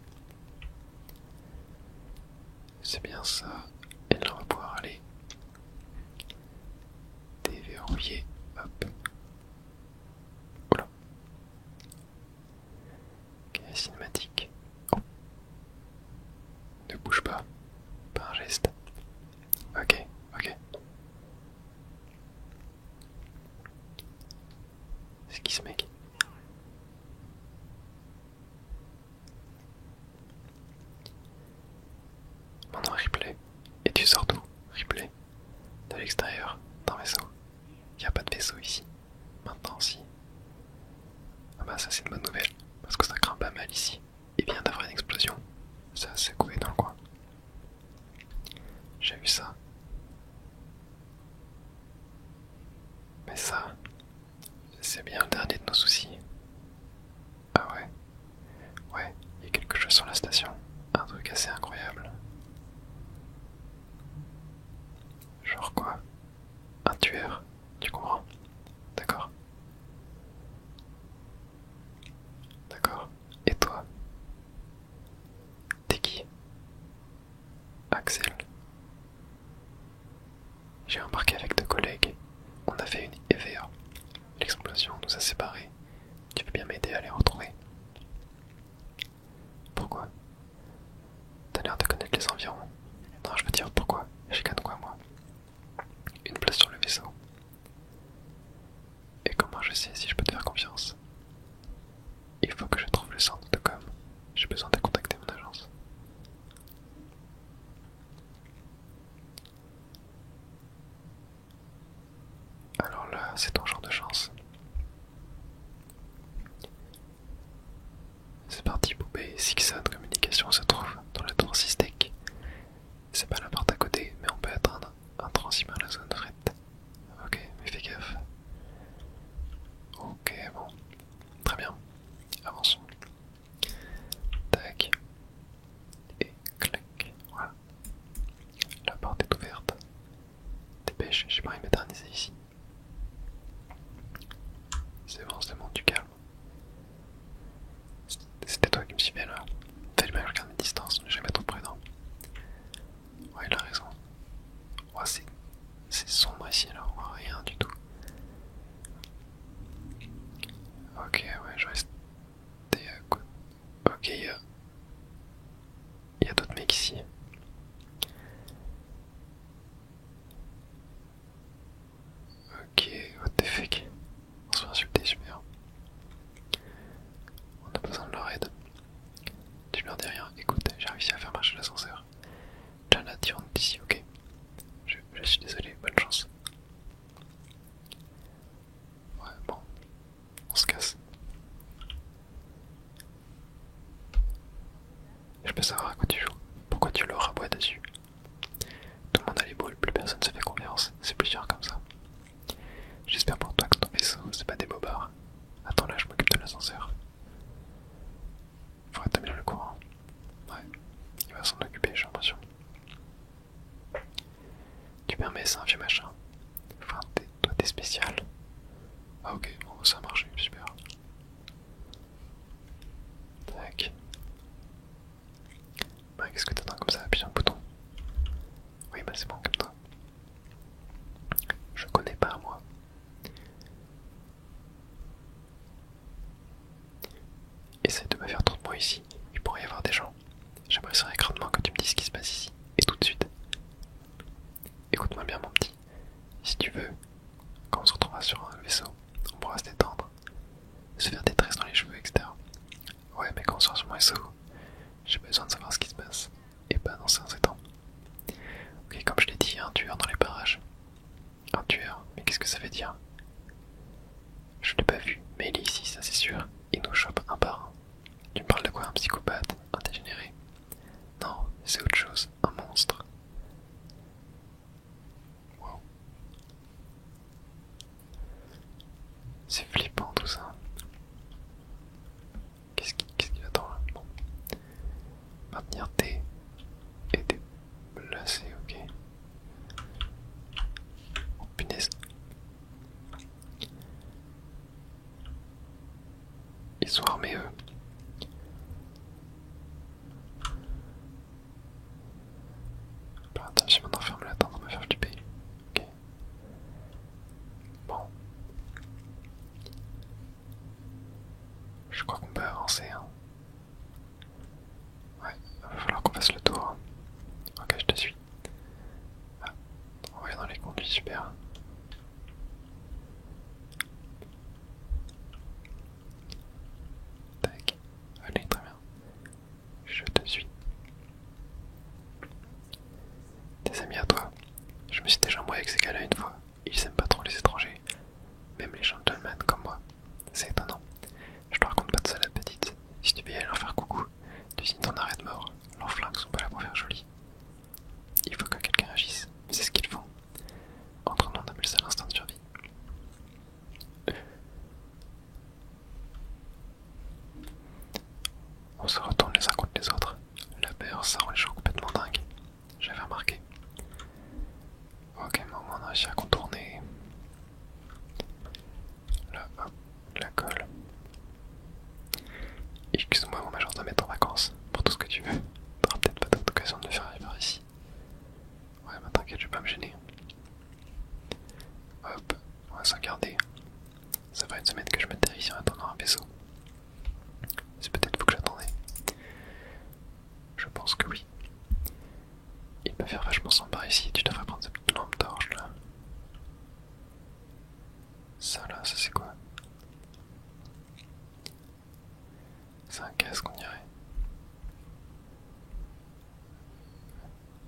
C'est bien ça. Et là, on va pouvoir aller déverrouiller. Hop. Oula. Ok, cinématique. Oh. Ne bouge pas. Pas un geste. Ok, ok. C'est qui ce mec? Mon nom est Ripley. Et tu sors d'où, Ripley? De l'extérieur, d'un vaisseau. Y a pas de vaisseau ici. Maintenant, si. Ah bah ça c'est une bonne nouvelle, parce que ça craint pas mal ici. Il vient d'avoir une explosion. Ça a secoué dans le coin. J'ai vu ça. Mais ça, c'est bien le dernier de nos soucis. Ah ouais? Ouais, il y a quelque chose sur la station. Un truc assez incroyable. Genre quoi? Un tueur, tu comprends? D'accord. D'accord. Et toi? T'es qui? Axel. J'ai embarqué avec deux collègues. On a fait une EVA. L'explosion nous a séparés. Tu veux bien m'aider à les retrouver? Pourquoi? T'as l'air de connaître les environs. Non, je veux dire pourquoi? J'ai qu'à de quoi moi? Une place sur le vaisseau. Et comment je sais si je peux te faire confiance? Il faut que je trouve le centre de com. J'ai besoin de contacter mon agence. Alors là, c'est ton genre de chance. C'est parti, poupée. Sixon Communication se trouve dans le Transistec. C'est pas la porte à côté, mais on peut atteindre un transi par la zone fret. Ok, mais fais gaffe. Ok, bon. Très bien. Avançons. Tac. Et clac. Voilà. La porte est ouverte. Dépêche, j'ai pas à m'éterniser ici. C'est bon, du calme. C'était toi qui me suivais là. Fallait bien que je regarde mes distances, ne jamais trop prudent. Ouais, il a raison. Ouais, c'est sombre ici là, on voit rien du tout. Ok, ouais, je reste à côté. Ok, il y a d'autres mecs ici. Ok, what the fuck. On se fait insulter, super. veux savoir à quoi tu joues. Pourquoi tu le raboies dessus? Tout le monde a les boules, plus personne se fait confiance. C'est plus dur comme ça. J'espère pour toi que ton vaisseau, c'est pas des bobards. Attends là, je m'occupe de l'ascenseur. Faut rétablir le courant. Ouais, il va s'en occuper, j'ai l'impression. Tu permets, c'est un vieux machin. Enfin, toi t'es spécial. Ah ok, bon, ça a marché, super. Tac. Bah, qu'est-ce que t'attends comme ça? Appuie sur le bouton. Oui, bah c'est bon comme toi. Je connais pas, moi. Essaye de me faire trop de bruit ici. Il pourrait y avoir des gens. J'apprécierais grandement que tu me dises ce qui se passe ici. Et tout de suite. Écoute-moi bien, mon petit. Si tu veux, quand on se retrouvera sur un vaisseau, on pourra se détendre, se faire des tresses dans les cheveux, etc. Ouais, mais quand on sera sur mon vaisseau, j'ai besoin de savoir ce qui se passe. Et pas dans 5 ans. Ok, comme je l'ai dit, un tueur dans les parages. Un tueur, mais qu'est-ce que ça veut dire? Je l'ai pas vu, mais il est ici, ça c'est sûr. Il nous chope un par un. Tu me parles de quoi? Un psychopathe? Un dégénéré? Non, c'est autre chose, un monstre. Wow. C'est flippant tout ça. Qu'est-ce qu'il attend là? Bon. Maintenir T et déplacer, ok. Oh punaise. Ils sont armés eux. Bah, attends, si on enferme là-dedans, on va faire flipper. Ok. Bon. Je crois qu'on peut avancer. Hein. Ouais, il va falloir qu'on fasse le tour. Ok, je te suis. Ah, on va aller dans les conduits, super. Tac. Allez, très bien. Je te suis. Des amis à toi. Je me suis déjà embrouillé avec ces gars-là une fois. Ils aiment pas trop les étrangers. Même les gentlemen comme moi. C'est étonnant. Je te raconte pas de ça, la petite. Si tu veux y aller leur faire coucou, tu signes ton arrêt de mort. Leurs flingues sont pas là pour faire joli. Il faut que quelqu'un agisse. C'est ce qu'ils font. Entre nous, on appelle ça l'instinct de survie. On se retourne les uns contre les autres. La peur, ça rend les gens complètement dingues. J'avais remarqué. Ok, mais au moins on a réussi à contourner. Là, hop, la colle. Excuse-moi, mon major, de mettre en vacances. Pour tout ce que tu veux. T'auras peut-être pas d'autre occasion de le faire arriver ici. Ouais, bah t'inquiète, je vais pas me gêner. Hop, on va sauvegarder. Ça va une semaine que je m'atterris en attendant un vaisseau. C'est peut-être vous que j'attendais. Je pense que oui. Il peut faire vachement sombre ici, tu devrais prendre cette petite lampe torche là. Ça là, ça c'est quoi? C'est un casque on dirait.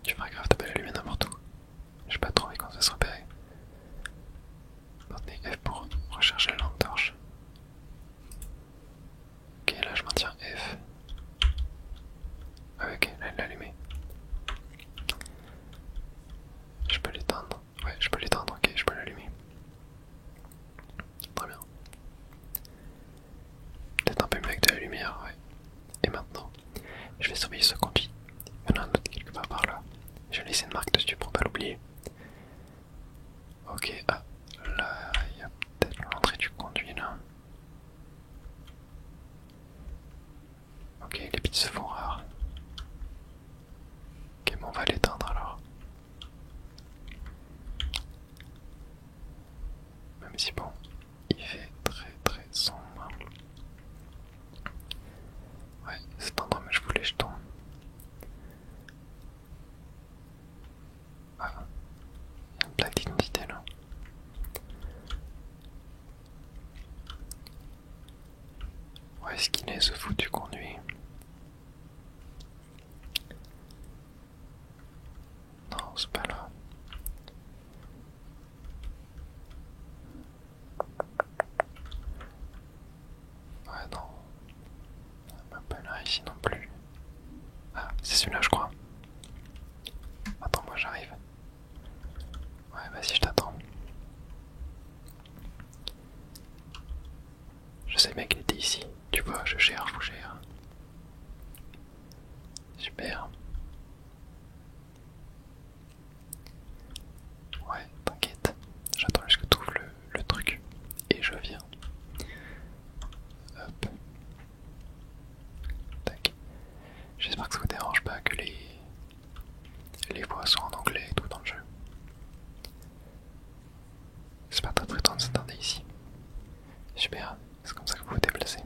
Tu feras grave de pas l'allumer n'importe où. J'ai pas trop envie qu'on se fasse repérer. Maintenez F pour recharger la lampe torche. Ok, là je maintiens F. Ah ok, là il l'a allumé. Je peux l'éteindre. Ouais, je peux l'éteindre, ok, je peux l'allumer. Très bien. Peut-être un peu mieux avec de la lumière, ouais. Et maintenant, je vais surveiller ce conduit. Il y en a un autre quelque part par là. Je vais laisser une marque dessus pour pas l'oublier. Ok, ah, là, il y a peut-être l'entrée du conduit là. Ok, les bits se font rares. Ok, bon, on va l'éteindre alors. Même si bon, il fait très très sombre. Ouais, cet endroit mais je voulais les jetons. Ah, il y a une plaque d'identité là. Où est-ce qu'il est ce foutu conduit? Non, c'est pas là. Ouais, non. Pas là ici non plus. Ah, sais, le mec il était ici. Tu vois, je gère. Super. Ouais, t'inquiète. J'attends juste que tu ouvres le truc. Et je viens. Hop. Tac. J'espère que ça vous dérange pas que les voix soient en anglais et tout dans le jeu. C'est pas très tentant de s'attarder ici. Super. C'est comme ça que vous vous déplacez.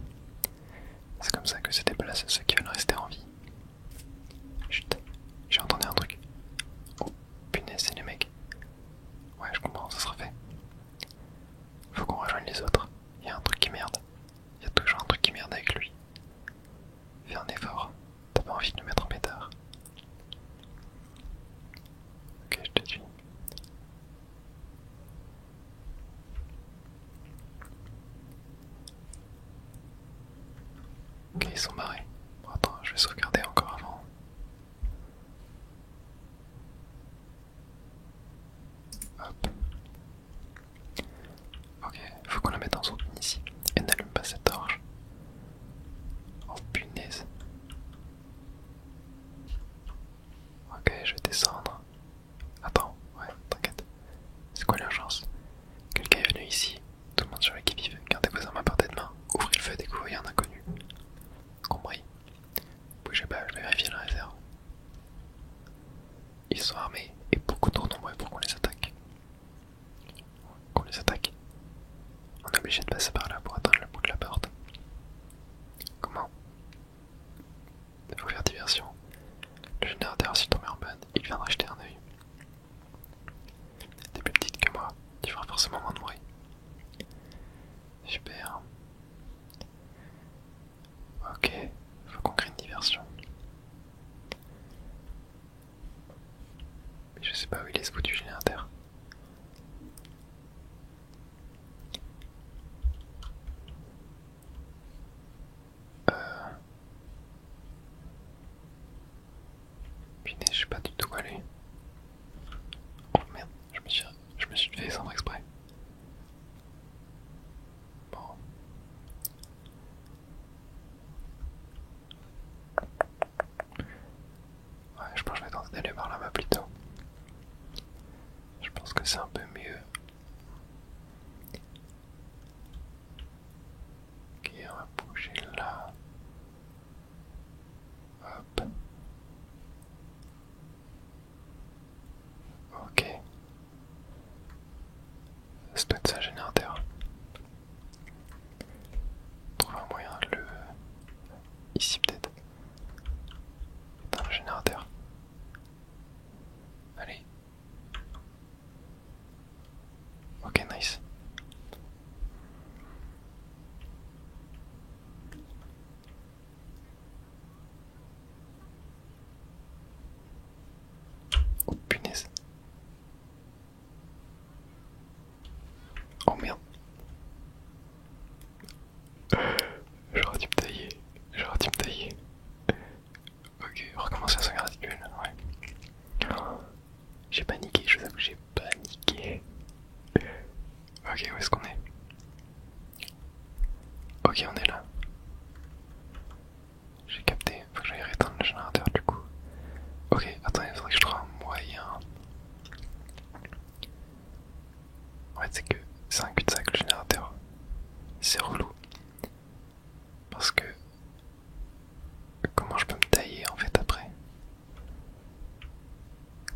C'est comme ça que se déplacent ceux qui veulent rester en vie. Chut. J'ai entendu un truc. Oh, punaise, c'est les mecs. Ouais, je comprends, ça sera fait. Faut qu'on rejoigne les autres. Il y a un truc qui merde. Il y a toujours un truc qui merde avec lui. Fais un effort. T'as pas envie de le mettre en pétard. Ok, je te suis. Ok, ils sont barrés. Bon, attends, je vais sauvegarder encore avant. Hop. Ok, faut qu'on la mette en zone ici. Et n'allume pas cette torche. Oh punaise. Ok, je vais descendre. Attends, ouais, t'inquiète. C'est quoi l'urgence? Quelqu'un est venu ici. Tout le monde sur le qui-vive. Gardez vos armes à portée de main. Ouvrez le feu dès que vous voyez un inconnu. Compris. Bougez pas, je vais vérifier la réserve. Ils sont armés et beaucoup trop nombreux pour qu'on les attaque. Qu'on les attaque. On est obligé de passer par là pour atteindre le bout de la porte. Comment? Il faut faire diversion. Le générateur s'il tombe en panne, il viendra jeter un œil. T'es plus petite que moi, tu feras forcément moins de bruit. Super. Ok, faut qu'on crée une diversion. Mais je sais pas où il est ce bout du générateur. Punaise, je sais pas du tout où aller. Oh merde, je me suis fait sans exprès. Bon. Ouais, je pense que je vais tenter d'aller par là-bas plutôt. Je pense que c'est un peu mieux. Ok, on va bouger là. Hop. Ok. Ça doit être ça, générateur. Trouve un moyen de le... Ici peut-être. Dans le générateur. Allez. Ok, nice. Oh punaise. Oh merde. J'aurais dû me tailler. J'aurais dû me tailler. Ok, on recommence à sauvegarder la gueule. Ouais. Oh, j'ai paniqué, je vous avoue, j'ai paniqué. Ok, où est-ce qu'on est? Ok, on est là. J'ai capté, faut que j'aille éteindre le générateur du coup. Ok, attends, il faudrait que je trouve un moyen. En fait, c'est que c'est un cul-de-sac le générateur. C'est relou. Parce que comment je peux me tailler en fait après?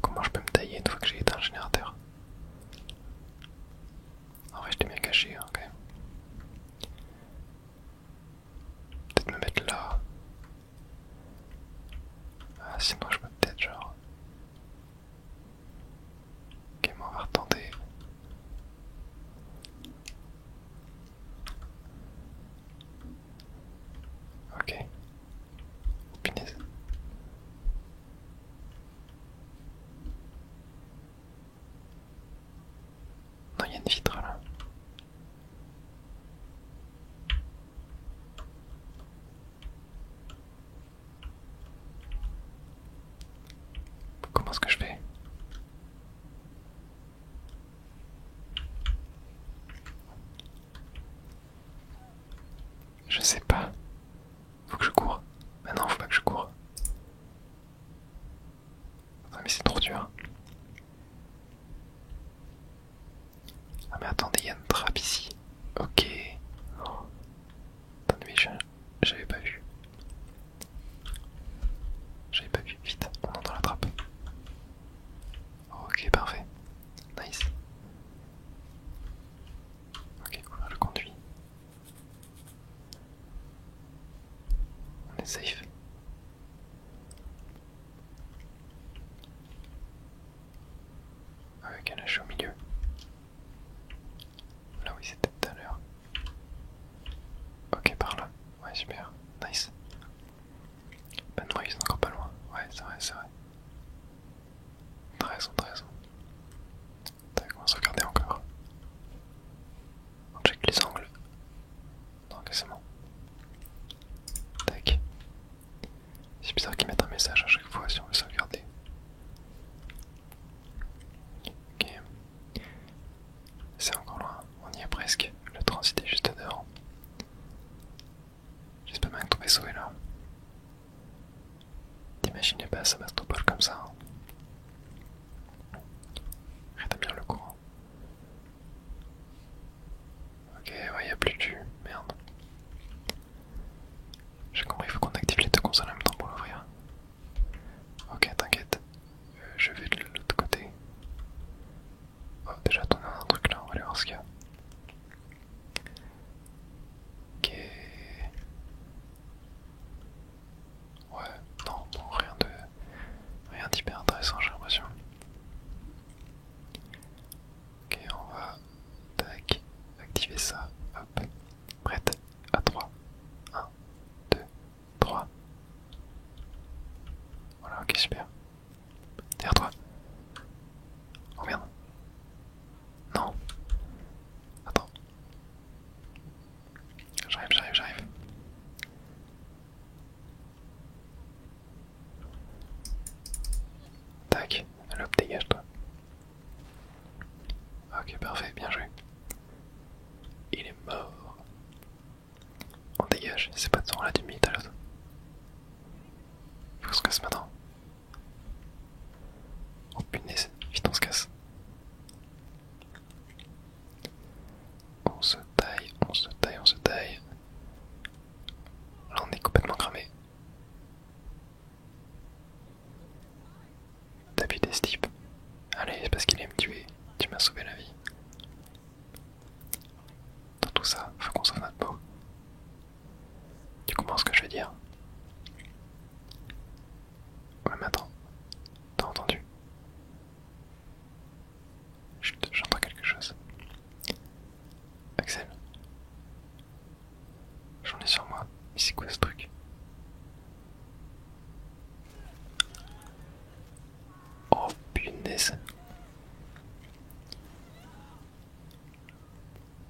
Comment je peux me tailler une fois que j'ai éteint le générateur? En vrai, je t'ai bien caché hein, quand même. Peut-être me mettre là. Ah, sinon je peux peut-être genre Je sais pas. Faut que je cours. Mais non, faut pas que je cours. Ah mais c'est trop dur. Ah mais attendez, il y a une trappe ici. Ok. Oh. Attendez, mais j'avais pas vu. J'avais pas vu. Vite, on entre dans la trappe. Ok, parfait. Nice. Ok, cool, je conduis. On est safe. Avec un lâche au milieu. Là où il était tout à l'heure. Ok, par là. Ouais, super. Nice. Ben non, ils sont encore pas loin. Ouais, c'est vrai, c'est vrai. T'as raison, t'as raison. Tac, on va se regarder encore. On check les angles. Non, ok, c'est bon. Tac. C'est bizarre qu'ils mettent un message à chaque fois si on veut sauvegarder. Ok. C'est encore loin, on y est presque. Le transit est juste devant. J'espère bien que ton vaisseau est là. T'imaginais pas Sébastopol comme ça. Hein. Rétablir le courant. Ok, ouais, y'a plus du... Merde. J'ai compris, il faut qu'on active les deux consoles en même temps pour l'ouvrir. Ok, t'inquiète. Je vais de l'autre côté. Oh, déjà, t'en as un truc là, on va aller voir ce qu'il y a. Ok. Ouais, non, bon, rien d'hyper intéressant, j'ai l'impression. Ok, on va, tac, activer ça, hop, prête, à 3, 1, 2, 3. Voilà, ok, super. Derrière toi. Oh merde. Non. Attends. J'arrive. Tac, hop, dégage-toi. Ok, parfait, bien joué. Il est mort. On dégage, c'est pas de son là d'une minute à l'autre. Faut qu'on se casse maintenant. Oh punaise, vite on se casse. On se taille. Là on est complètement cramé. T'as vu des types. Allez, c'est parce qu'il aime me tuer. Tu m'as sauvé la vie. Dans tout ça, faut qu'on sauve notre peau. Tu comprends ce que je veux dire? Ouais mais attends. T'as entendu? Chut, j'entends quelque chose. Axel. J'en ai sur moi. Mais c'est quoi ce truc? Oh punaise.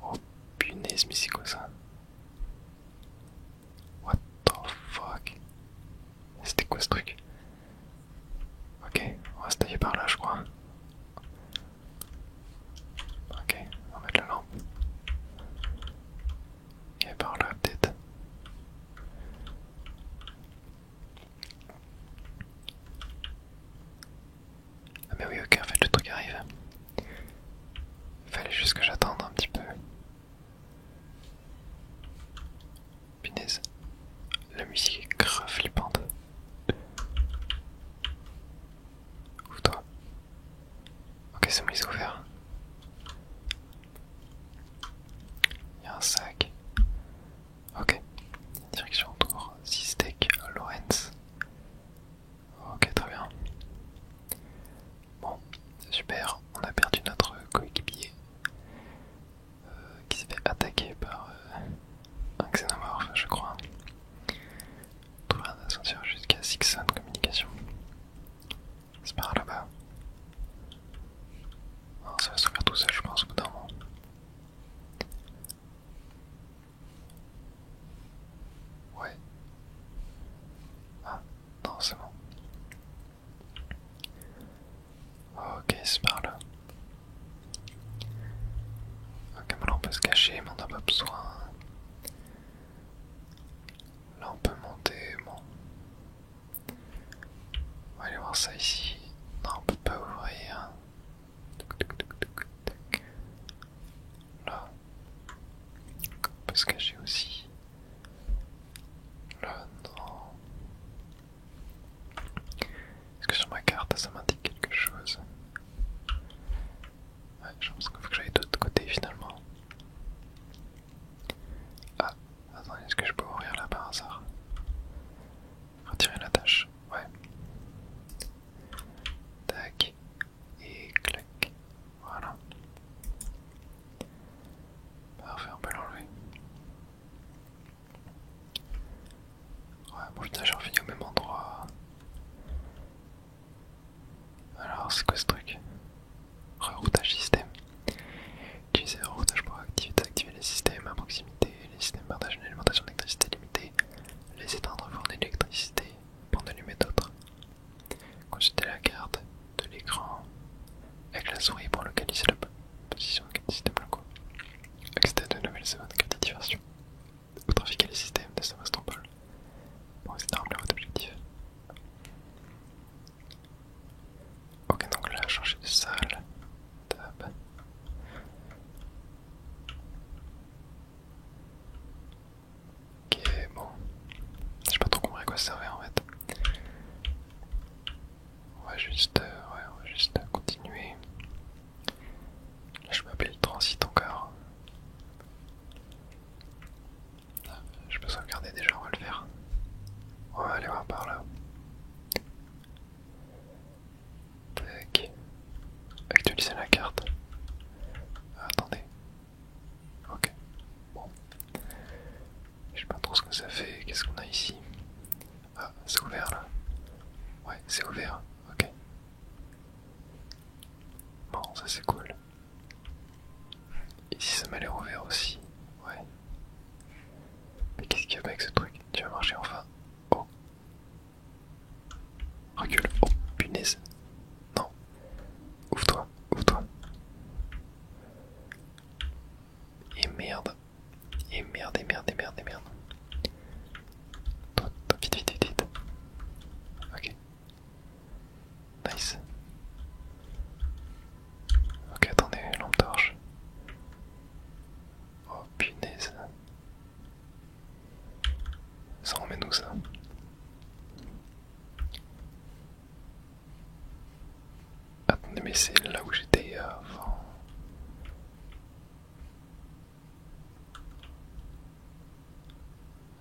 Oh punaise, mais c'est quoi ça? What the fuck? C'était quoi ce truc? Ok, on va se tailler par là je crois. Ok, on va mettre la lampe. Et par là peut-être. Ah mais oui ok, en fait le truc arrive. Fallait juste que j'attende un petit peu. Punaise. La musique est grave flippante. Ouvre-toi. Ok, c'est bon, il s'est ouvert. Il y a un sac. Ok. Direction tour. Sistek, Lorenz. Ok, très bien. Bon, super. On a perdu notre coéquipier qui s'est fait attaquer par un xénomorphe, je crois. Trouver un ascenseur jusqu'à Sixon Communication. C'est par là-bas. voir ça ici. Non, on peut pas ouvrir. Là. Parce que j'ai aussi. Là, non. Est-ce que sur ma carte ça m'indique quelque chose? Ouais, j'ai l'impression qu'il faut que j'aille de l'autre côté finalement. Ah, attendez, est-ce que je peux ouvrir là par hasard? Retirer la tâche, ouais. Tac. Et clac. Voilà. Parfait, on peut l'enlever. Ouais, bon putain, j'ai refini au même endroit. Alors, c'est quoi ce truc? Reroutage système. Utiliser le reroutage pour activer les systèmes à proximité. Les systèmes partagent une alimentation d'électricité limitée. Les éteindre fournir l'électricité pour en allumer d'autres. Consulter la carte de l'écran avec la souris pour localiser la position des systèmes locaux. Accéder à de nouvelles zones de diversion. Ou trafiquer les systèmes de Sébastopol. Pour essayer de remplir votre objectif. Ok, donc là, changer de salle. Tab. Ok, bon. Je sais pas trop compris à quoi ça servait en fait. On va juste continuer. Là, je m'appelle le transit encore. Je peux sauvegarder déjà, on va le faire. On va aller voir par là. Tac. Actualiser la carte. Ah, attendez. Ok. Bon. Je sais pas trop ce que ça fait. Qu'est-ce qu'on a ici? Ah, c'est ouvert là. Ouais, c'est ouvert. Ok. Bon, ça c'est cool. Ici ça m'a l'air ouvert aussi. Ouais. Mais qu'est-ce qu'il y a avec ce truc? Tu vas marcher enfin. Oh. Recule. Oh, punaise. Non. Ouvre-toi. Ouvre-toi. Et merde. Et merde, et merde, et merde, et merde. Toi, vite, vite, vite, vite. Ok. Nice. Ok, attendez, lampe torche. Oh punaise. Ça emmène où ça? Attendez, mais c'est là où j'étais avant.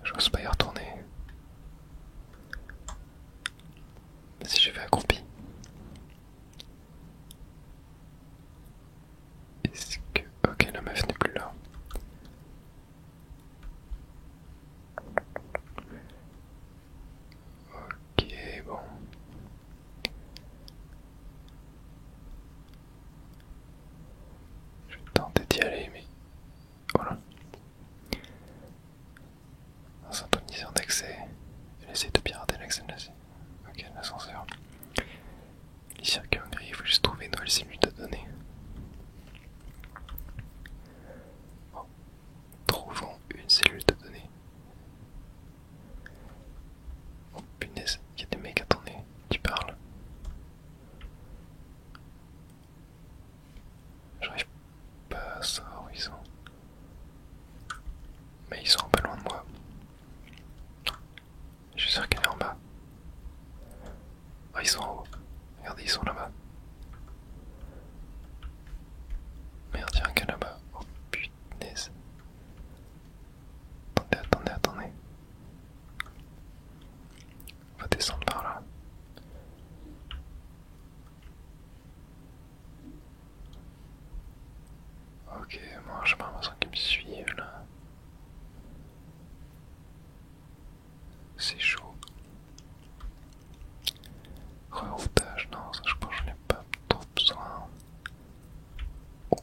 J'ose pas y retourner. Si je vais accroupi. Est-ce que... Ok, la meuf n'est plus là. Ok, bon. Je vais tenter d'y aller, mais... Voilà. Un synthoniseur d'accès. Elle essaie de pirater l'accès de l'asile. Ok, l'ascenseur. Les circuits en gris, il faut juste trouver une nouvelle cellule de données. Bon. Trouvons une cellule de données. Oh punaise, il y a des mecs, attendez, qui parlent. J'arrive pas à savoir où ils sont. Mais ils sont un peu loin de moi. Je suis sûr qu'elle est en bas. Ah, ils sont en haut. Regardez, ils sont là-bas. Merde, y'a un gars là-bas. Oh punaise. Attendez. On va descendre par là. Ok, moi j'ai pas l'impression qu'ils me suivent là. C'est chaud. Reroutage, non, ça je pense que j'en ai pas trop besoin. Oh,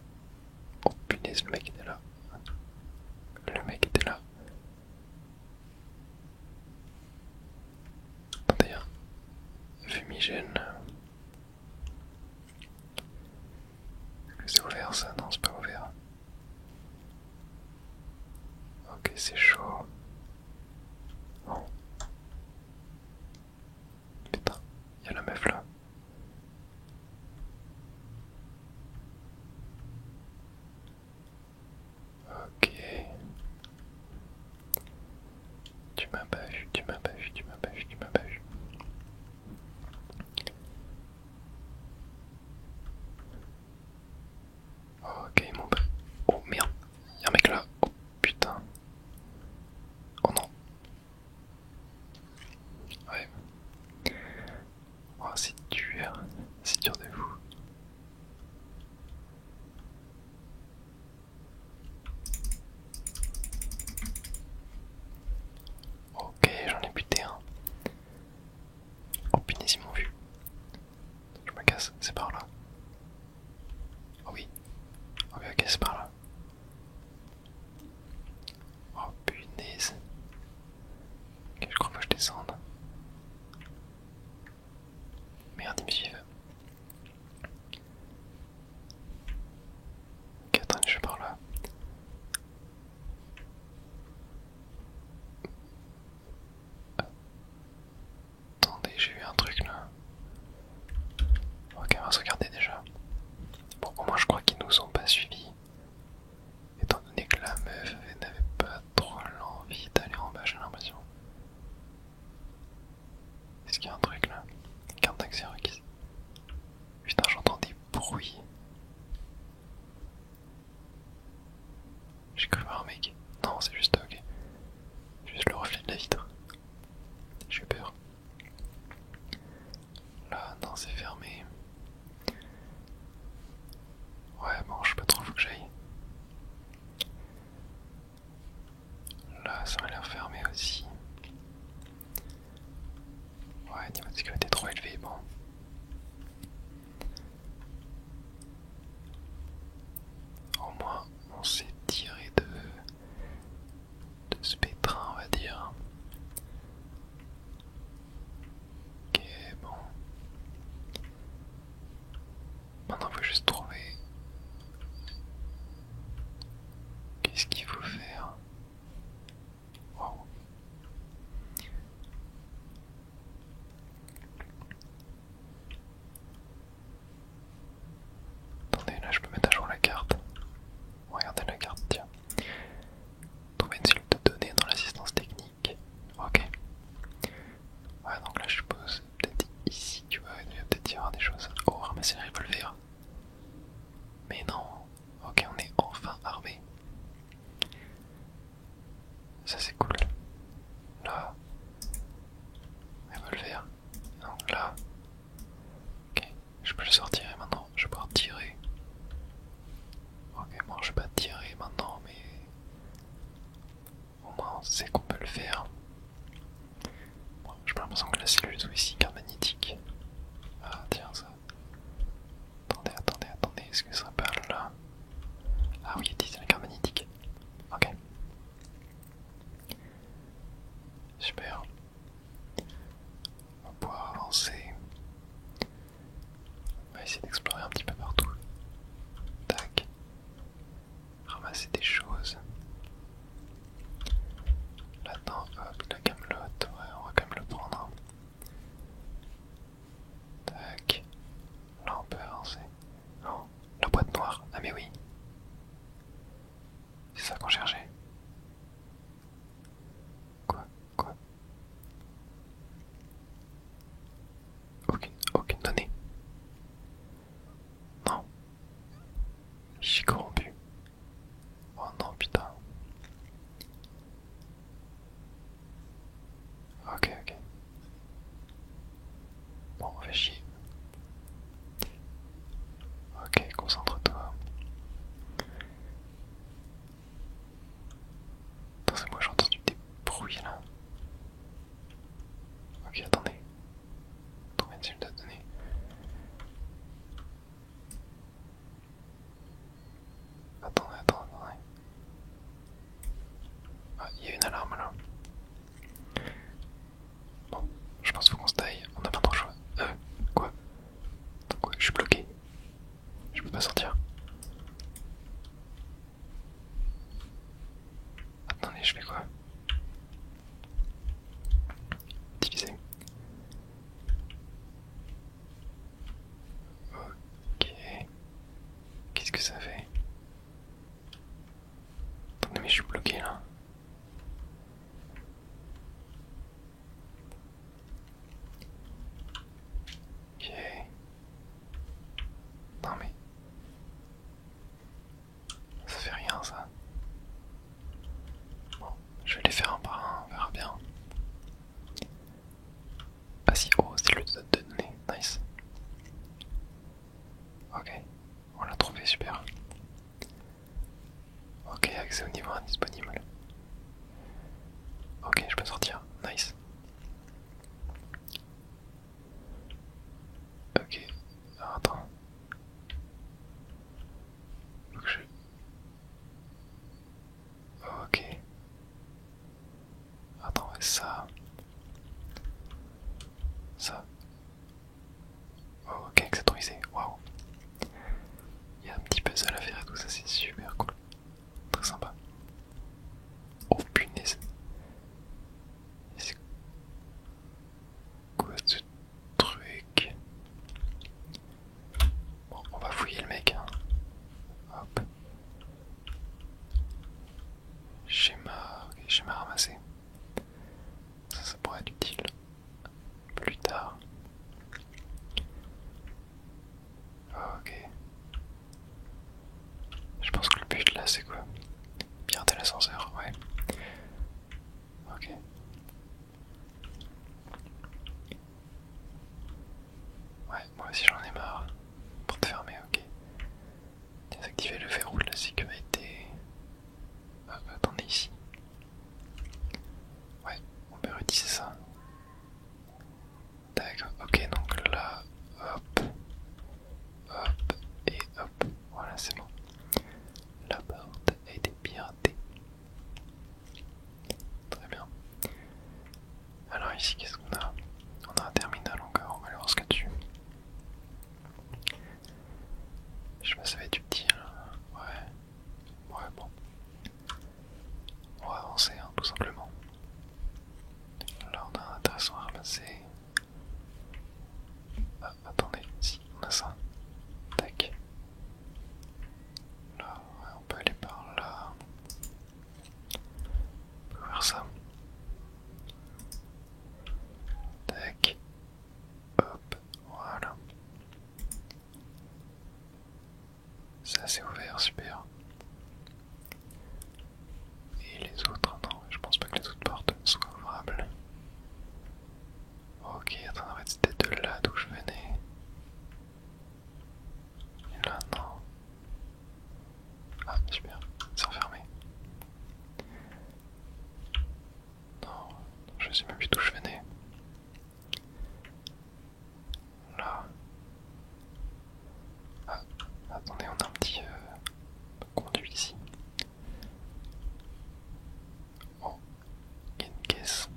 oh punaise, le mec était là. Le mec était là. Attendez, un fumigène. Est-ce que c'est ouvert ça? Non, c'est pas ouvert. Ok, c'est chaud. Bon. Putain, y'a la meuf là. Tu m'as pas vu, tu m'as pas vu, tu m'as pas vu, tu m'as pas vu. Ok, ils m'ont pas... Oh merde, y'a un mec là. Oh putain. Oh non. Ouais. Oh, c'est dur de vous. Ok, j'en ai buté un. Oh punaise, ils m'ont vu. Je me casse, c'est par là. Oh oui. Ok, ok, c'est par là. Oh punaise. Ok, je crois que je descende. Merde, ils me suivent. Ok, attends, je suis par là. Attendez, j'ai vu un truc là. Ok, on va se regarder déjà. Bon, au moins je crois qu'ils nous ont pas suivis. Étant donné que la meuf n'avait pas trop l'envie d'aller en bas, j'ai l'impression. Est-ce qu'il y a un truc là? Carte d'accès requise. Putain, j'entends des bruits. J'ai cru voir un mec. Non, c'est juste ok. Juste le reflet de la vitre. J'ai peur. Là, non, c'est fermé. Ouais, bon, je sais pas trop, faut que j'aille. Là, ça m'a l'air fermé aussi. Ouais, niveau de sécurité trop élevé, bon. Au moins, on s'est tiré de ce pétrin, on va dire. Ok, bon. Maintenant, faut juste trouver. Qu'est-ce qu'il faut faire? Wow. Attendez, là, je peux mettre à jour la carte. Regardez la carte, tiens. Trouver une cellule de données dans l'assistance technique. Ok. Ouais, donc là, je suppose, peut-être ici, tu vois, il doit peut-être y avoir des choses. Oh, ramasser le revolver. Mais non. Ok, on est enfin armé. Ça, c'est cool. Là. Revolver. Donc là. Ok, je peux le sortir et maintenant, je vais pouvoir tirer. Ok, bon, je vais pas tirer maintenant, mais au moins on sait qu'on peut le faire. Bon, j'ai pas l'impression que la cellule soit ici, carte magnétique. Ah, tiens, ça. Attendez, attendez, attendez, est-ce que ce serait pas là? Ah oui, c'est la carte magnétique. Ok. Super. On va pouvoir avancer. On va essayer d'explorer un petit peu partout. Tac. Ramasser des choses. Là-dedans, hop, la camelote. Ouais, on va quand même le prendre. Tac. Là, on peut avancer. Non, la boîte noire. Ah, mais oui. C'est ça qu'on cherchait. Quoi? Quoi? Aucune donnée. Non. J'ai corrompu. Oh non, putain. Ok, ok. Bon, on fait chier. Ok, concentre-toi. Attends, c'est moi, j'ai entendu des bruits là. Ok, attendez. Trouver une cellule de données. Attendez, attendez, attendez. Ah, il y a une alarme là. Bon, je pense qu'il faut qu'on se taille. On n'a pas trop le choix. Quoi? Attends, quoi? Je suis bloqué. Je peux pas sortir. Attendez, je fais quoi? Utiliser. et ça. Ça. Oh, ok, accessorisé, waouh. Il y a un petit puzzle à faire et tout ça, c'est super cool. Très sympa. Oh punaise. C'est quoi ce truc? Bon, on va fouiller le mec. Hein. Hop. Schéma. Ok, schéma ramassé. Ça pourrait être utile. Plus tard. Ok. Je pense que le but là c'est quoi? Pirater l'ascenseur, ouais. Ok. Ouais, moi aussi j'en ai marre. Pour te fermer, ok. Désactiver le verrou de la sécurité. Ah, attendez ici. Ouais, on peut réutiliser ça. D'accord, ok, donc là, hop, hop, et hop. Voilà, c'est bon. La porte a été piratée. Très bien. Alors ici, qu'est-ce qu'on a? On a un terminal encore, on va aller voir ce qu'il y a dessus. Je sais pas, ça va être utile. Ouais. Ouais, bon. On va avancer, hein, tout simplement. Là, on a un intéressant à ramasser. Ah, attendez, si, on a ça. Tac. Là, ouais, on peut aller par là. On peut ouvrir ça. Tac. Hop, voilà. Ça c'est ouvert, super. Et les autres, non, je pense pas que les autres portes soient ouvrables. Ok, attends, en fait c'était de là d'où je venais. Et là, non. Ah, super, c'est enfermé. Non, je sais même plus d'où je venais. Là. Ah, attendez, on a un petit conduit ici. Oh, il y a une caisse.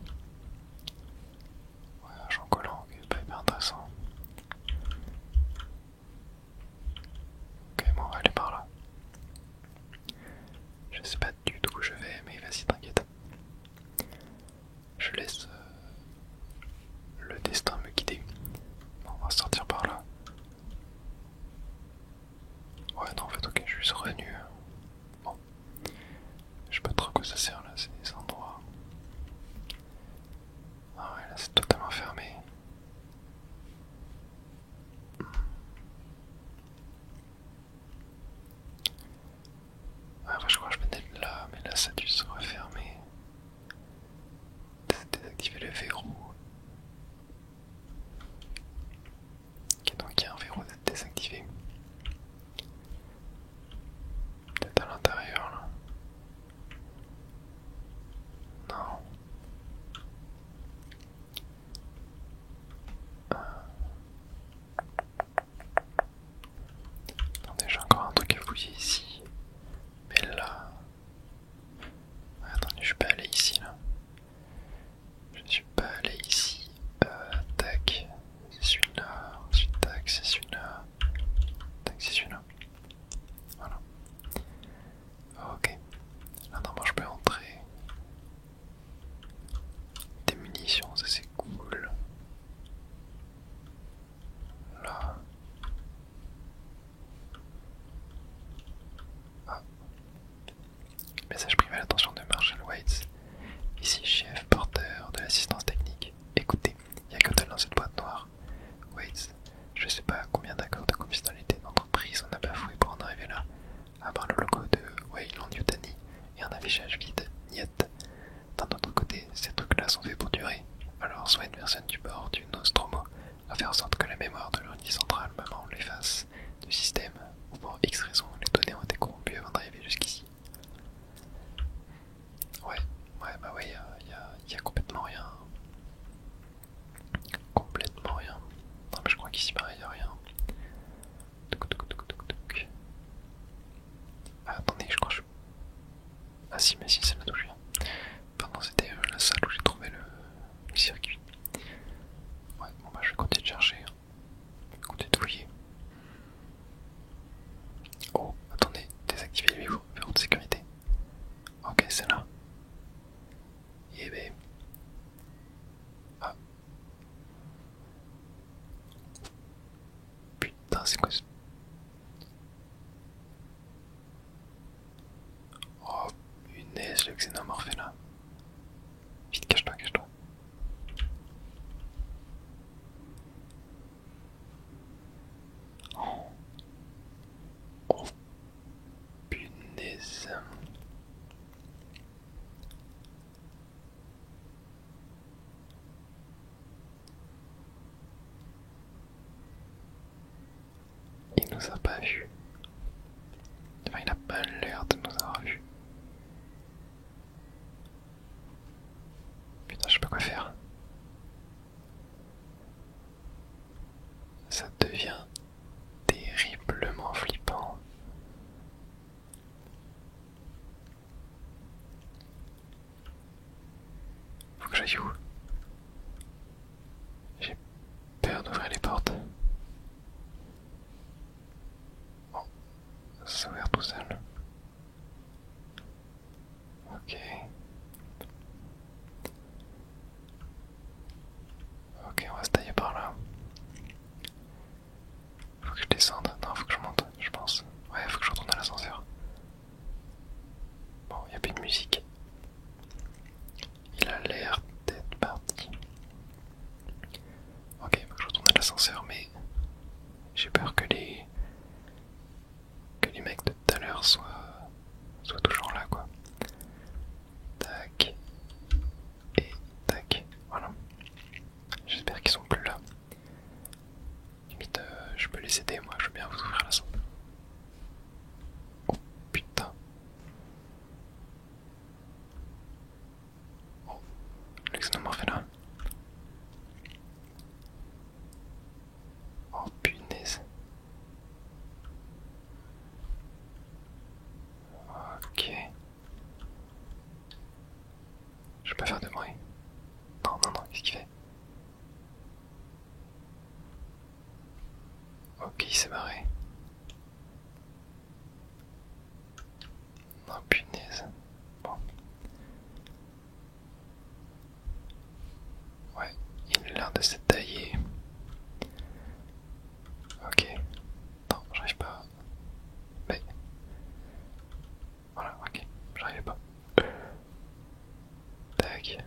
Ouais, un Jean Collant, qui est pas hyper intéressant. Ok, bon, on va aller par là. Je sais pas du tout où je vais, mais vas-y, t'inquiète. Je laisse le destin me guider. Bon, on va sortir par là. Ouais, non, en fait, ok, je suis juste revenu. Bon, je sais pas trop à quoi ça sert là, ces endroits. Ah ouais, là c'est totalement fermé. Ouais, je crois que je venais de là, mais là ça a dû se refermer. Désactiver le verrou. Ok, donc il y a un verrou désactivé. Peut-être à l'intérieur là. Non. Attendez, j'ai encore un truc à fouiller ici. Mais là. Ouais, attendez, je suis pas allé ici là. Je suis pas allé ici. Tac. C'est celui-là. Ensuite, tac, c'est celui-là. Tac, c'est celui-là. Voilà. Ok. Là, normalement, je peux entrer. Des munitions, ça c'est cool. Là. Ah. Message privé à l'attention de Marshall Waits. Ici, chef porteur de l'assistance technique. vu. Enfin, il a pas l'air de nous avoir vu. Putain, je sais pas quoi faire. Ça devient terriblement flippant. Faut que j'aille où? J'ai peur d'ouvrir les portes. Bon, ça s'est ouvert tout seul. Ok. Ok, on va se tailler par là. Faut que je descende. Non, faut que je monte, je pense. Ouais, faut que je retourne à l'ascenseur. Bon, y a plus de musique. Il a l'air d'être parti. Ok, faut que je retourne à l'ascenseur, mais j'ai peur que les mecs de tout à l'heure soient toujours là, quoi. Tac. Et tac. Voilà. J'espère qu'ils sont plus là. Limite, je peux les aider, moi, je veux bien vous ouvrir la salle. Oh putain. Oh, le xénomorphe est là. Oh punaise. Ok. Je peux pas faire de bruit. Non, non, non, qu'est-ce qu'il fait? Ok, il s'est barré. Oh punaise. Bon. Ouais, il a l'air de se tailler. Ok. Non, j'arrive pas. Mais. Voilà, ok. J'arrivais pas. Tac.